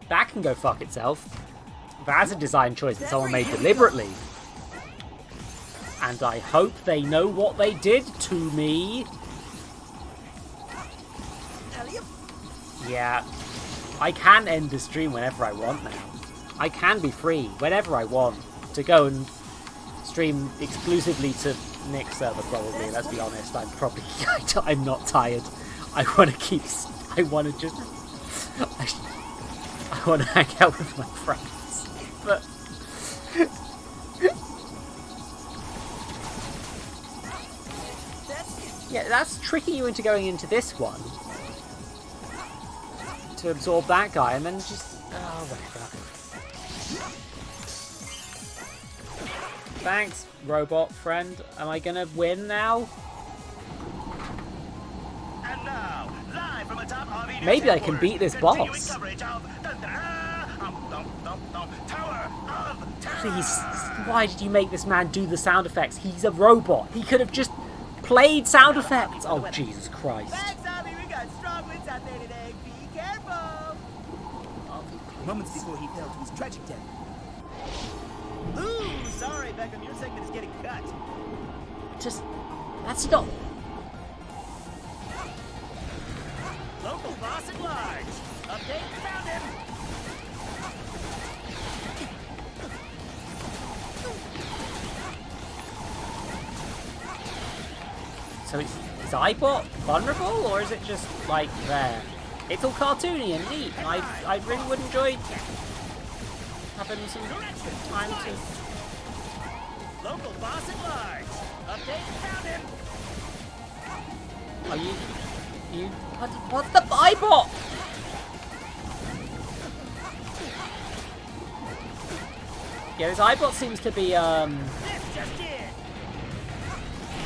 That can go fuck itself. That's a design choice that someone made deliberately. And I hope they know what they did to me. Yeah. I can end the stream whenever I want now. I can be free whenever I want to go and stream exclusively to Nick's server, probably. Let's be honest. I'm not tired. I want to just... I want to hang out with my friends, but yeah, that's tricking you into going into this one to absorb that guy, and then just whatever. Thanks, robot friend. Am I gonna win now? And now, live from atop RV Maybe I can beat this boss. Please, why did you make this man do the sound effects? He's a robot. He could have just played sound effects. Oh, Jesus Christ. Thanks, Abby. We got strong winds out there today. Be careful. Moments before he fell to his tragic death. Ooh, sorry, Beckham. Your segment is getting cut. That's not... Local boss at large. Update, found him. So is iBot vulnerable, or is it just, like, there? It's all cartoony and neat, and I really would enjoy having some time to... Local boss at large. Update, found him. Are you... What's the iBot? Yeah, this iBot seems to be, This just did.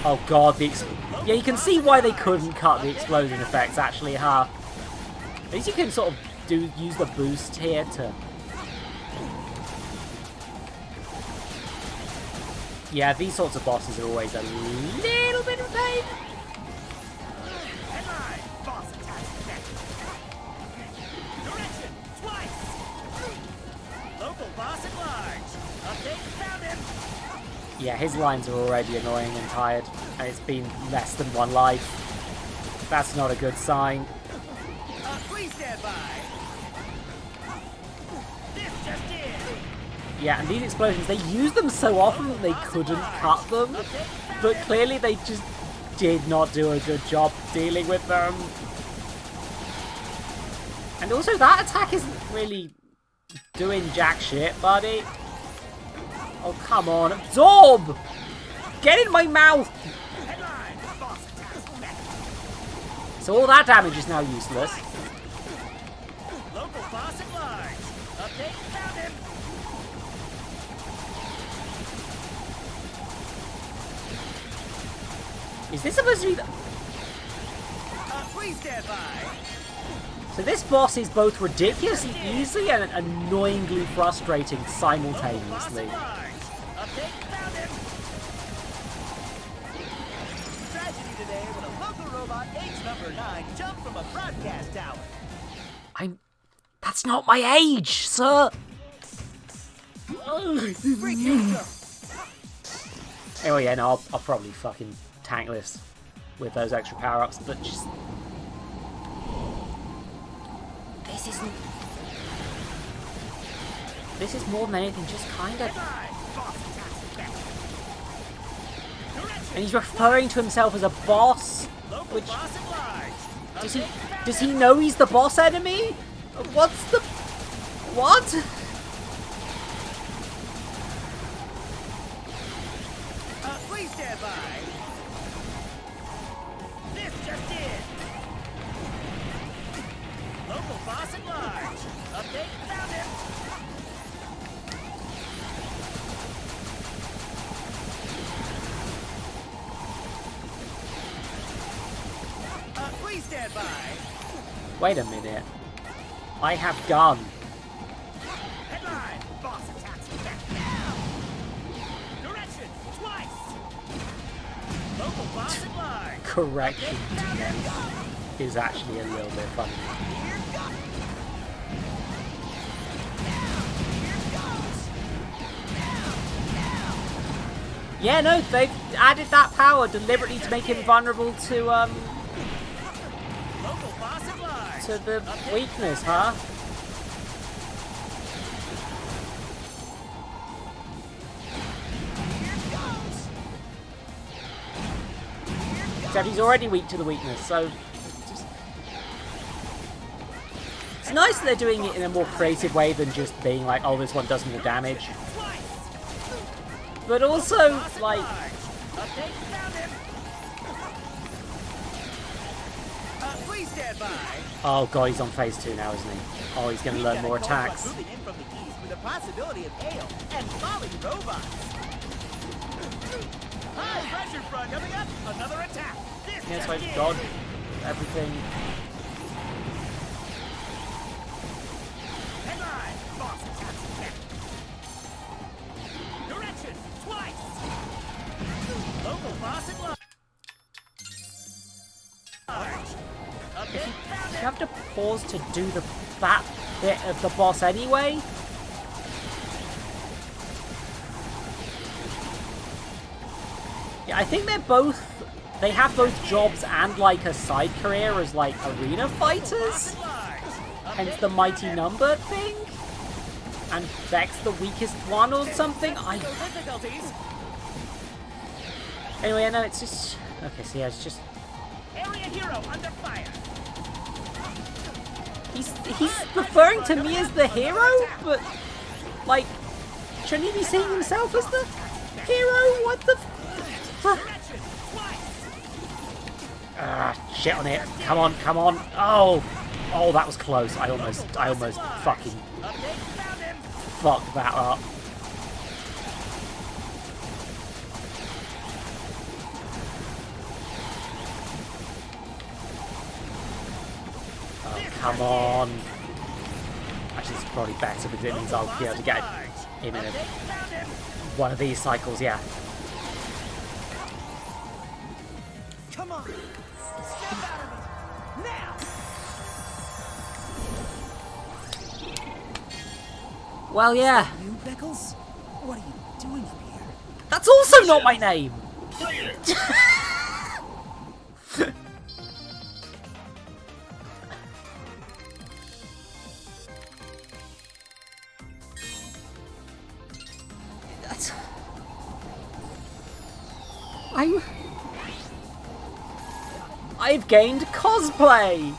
Oh god, yeah, you can see why they couldn't cut the explosion effects, actually, huh? At least you can sort of use the boost here to... Yeah, these sorts of bosses are always a little bit of a pain. Headline, boss attack next. Direction, twice. Local boss at large. Update, found him. Yeah, his lines are already annoying and tired, and it's been less than one life. That's not a good sign. Please stand by. This just did. Yeah, and these explosions, they use them so often that they couldn't cut them, but clearly they just did not do a good job dealing with them. And also, that attack isn't really doing jack shit, buddy. Oh, come on. Absorb! Get in my mouth! So all that damage is now useless. Local boss at large. Update, found him. Is this supposed to be the... Please stand by. So this boss is both ridiculously easy and annoyingly frustrating simultaneously. Tragedy today when a local robot age number 9 jumped from a broadcast tower. That's not my age, sir! Anyway, yeah, no, I'll probably fucking tank this with those extra power-ups, but just... This is more than anything just kind of... And he's referring to himself as a boss, which... Does he know he's the boss enemy? What's the... What? Please stand by. This just in. Local boss at large. Update, found him. Please stand by. Wait a minute. I have gun. Headline, boss attacks back now. Direction, twice. Local boss at large. Correction is actually a little bit funny. Here goes. Yeah, no, they've added that power deliberately to make him vulnerable to the weakness, huh? Except he's already weak to the weakness, so... It's nice that they're doing it in a more creative way than just being like, oh, this one does more damage. But also, like... Please stand by. Oh god, he's on phase 2 now, isn't he? Oh, he's going to learn more attacks. Moving in from the east with a possibility of hail and falling robots. High pressure front coming up. Another attack. This Yes, I just dodge everything. Headline. Boss attacks again. Direction. Twice. Local boss at large. You have to pause to do that bit of the boss anyway. Yeah, I think they have both jobs and like a side career as like arena fighters. Hence the mighty number thing. And Beck's the weakest one or something. Anyway, I know it's just... Okay, so yeah, it's just... Area hero under fire. He's referring to me as the hero, but like, shouldn't he be seeing himself as the hero? What the? Shit on it! Come on, come on! Oh, that was close. I almost fucking fucked that up. Come on. Actually, it's probably better because it means I'll be able to get him in one of these cycles, yeah. Come on. Step out of it. Now. Well, yeah. You, Beckles? What are you doing up here? That's also not my name! I've gained cosplay!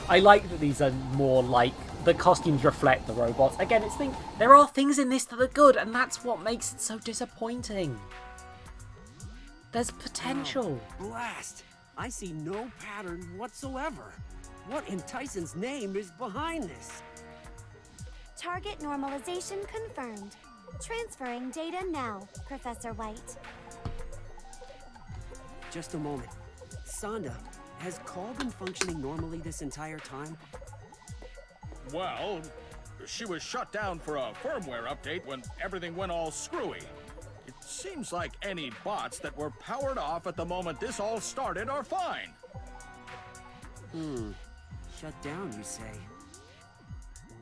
I like that these are more like... The costumes reflect the robots. Again, there are things in this that are good, and that's what makes it so disappointing. There's potential. Oh, blast! I see no pattern whatsoever. What in Tyson's name is behind this? Target normalization confirmed. Transferring data now, Professor White. Just a moment. Sonda, has Call been functioning normally this entire time? Well, she was shut down for a firmware update when everything went all screwy. It seems like any bots that were powered off at the moment this all started are fine. Shut down, you say?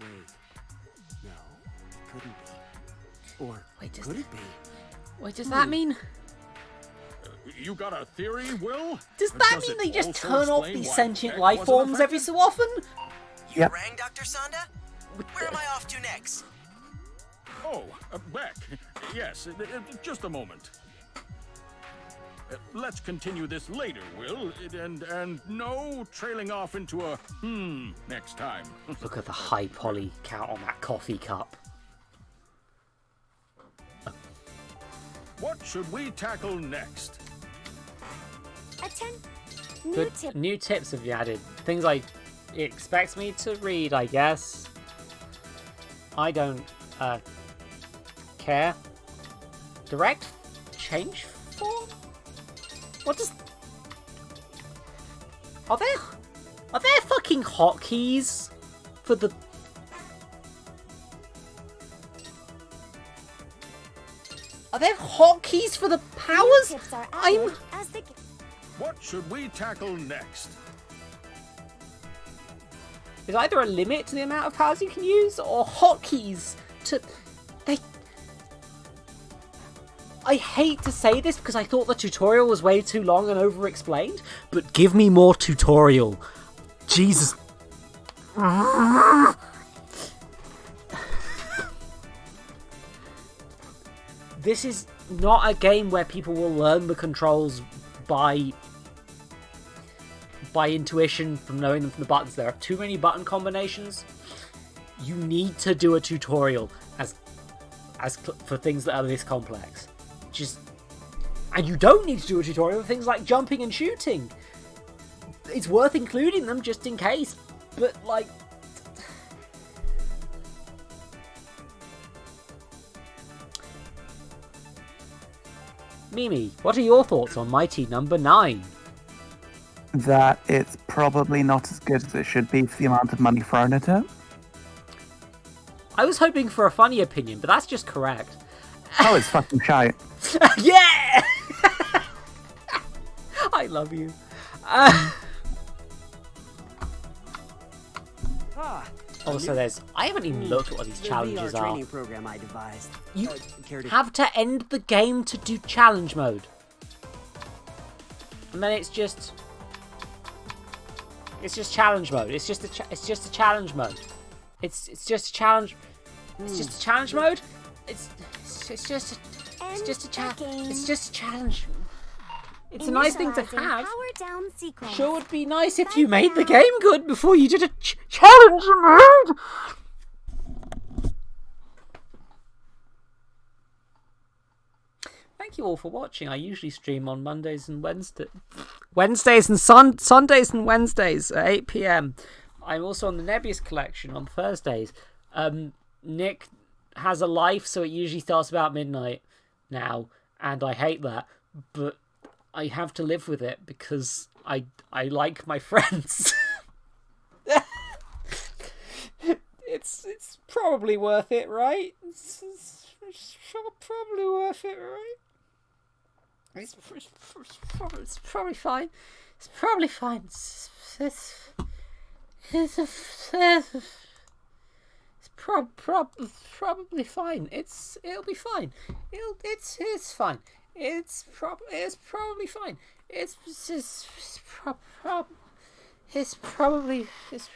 Wait. No, it couldn't be. Or could it be? Wait, does that mean... You got a theory, Will? Does that mean they just turn off these sentient life forms every so often? You rang, Dr. Sanda? Where am I off to next? Oh, Beck. Yes, just a moment. Let's continue this later, Will, and no trailing off into a next time. Look at the high poly count on that coffee cup. What should we tackle next? New tips have you added. Things like it expects me to read, I guess. I don't care. Direct change form? What does... Are there fucking hotkeys for the... Are there hotkeys for the powers? What should we tackle next? There's either a limit to the amount of powers you can use, or hotkeys to... I hate to say this because I thought the tutorial was way too long and over-explained, but give me more tutorial. Jesus. This is not a game where people will learn the controls by intuition from knowing them from the buttons. There are too many button combinations. You need to do a tutorial for things that are this complex. And you don't need to do a tutorial for things like jumping and shooting. It's worth including them just in case, but like... Mimi, what are your thoughts on Mighty Number 9? That it's probably not as good as it should be for the amount of money thrown at it. I was hoping for a funny opinion, but that's just correct. Oh, it's fucking shite. Yeah! I love you. Also, there's... I haven't even looked at what these challenges VR are. training program I devised. You have to end the game to do challenge mode. And then it's just... It's just challenge mode. It's just a challenge mode. It's just a challenge... It's just a challenge mode? It's just a challenge. It's a nice thing to have. Sure would be nice if you made the game good before you did a challenge mode. Thank you all for watching. I usually stream on Mondays and Sundays and Wednesdays at 8 PM. I'm also on the Nebius collection on Thursdays. Nick has a life, so it usually starts about midnight now, and I hate that, but I have to live with it because I like my friends. It's probably worth it, right? It's probably worth it, right? It's probably fine. It's probably fine. It's probably fine. It'll be fine. It's fine. It's probably fine. It's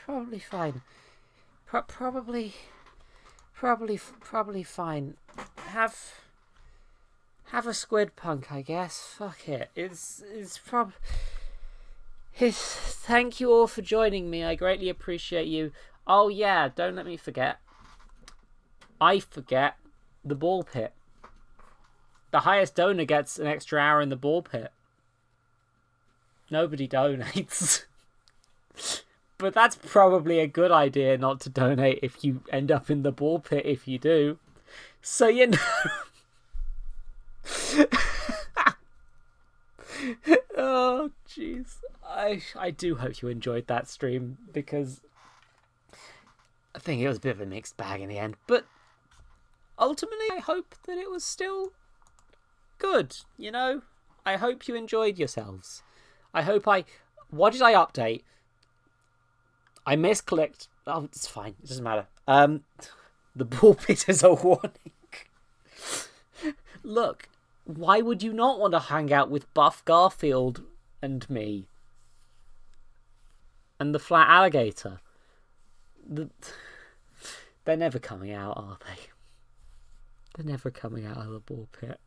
probably fine. Probably fine. Have a squid punk, I guess. Fuck it. Thank you all for joining me. I greatly appreciate you. Oh yeah, don't let me forget. I forget the ball pit. The highest donor gets an extra hour in the ball pit. Nobody donates. But that's probably a good idea not to donate if you end up in the ball pit if you do. So you know. Oh jeez. I do hope you enjoyed that stream because think it was a bit of a mixed bag in the end. But ultimately, I hope that it was still good, you know? I hope you enjoyed yourselves. What did I update? I misclicked. Oh, it's fine. It doesn't matter. The ball pit is a warning. Look, why would you not want to hang out with Buff Garfield and me? And the flat alligator? They're never coming out, are they? They're never coming out of the ball pit.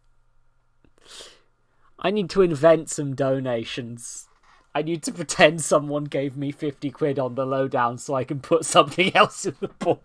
I need to invent some donations. I need to pretend someone gave me 50 quid on the lowdown so I can put something else in the ball.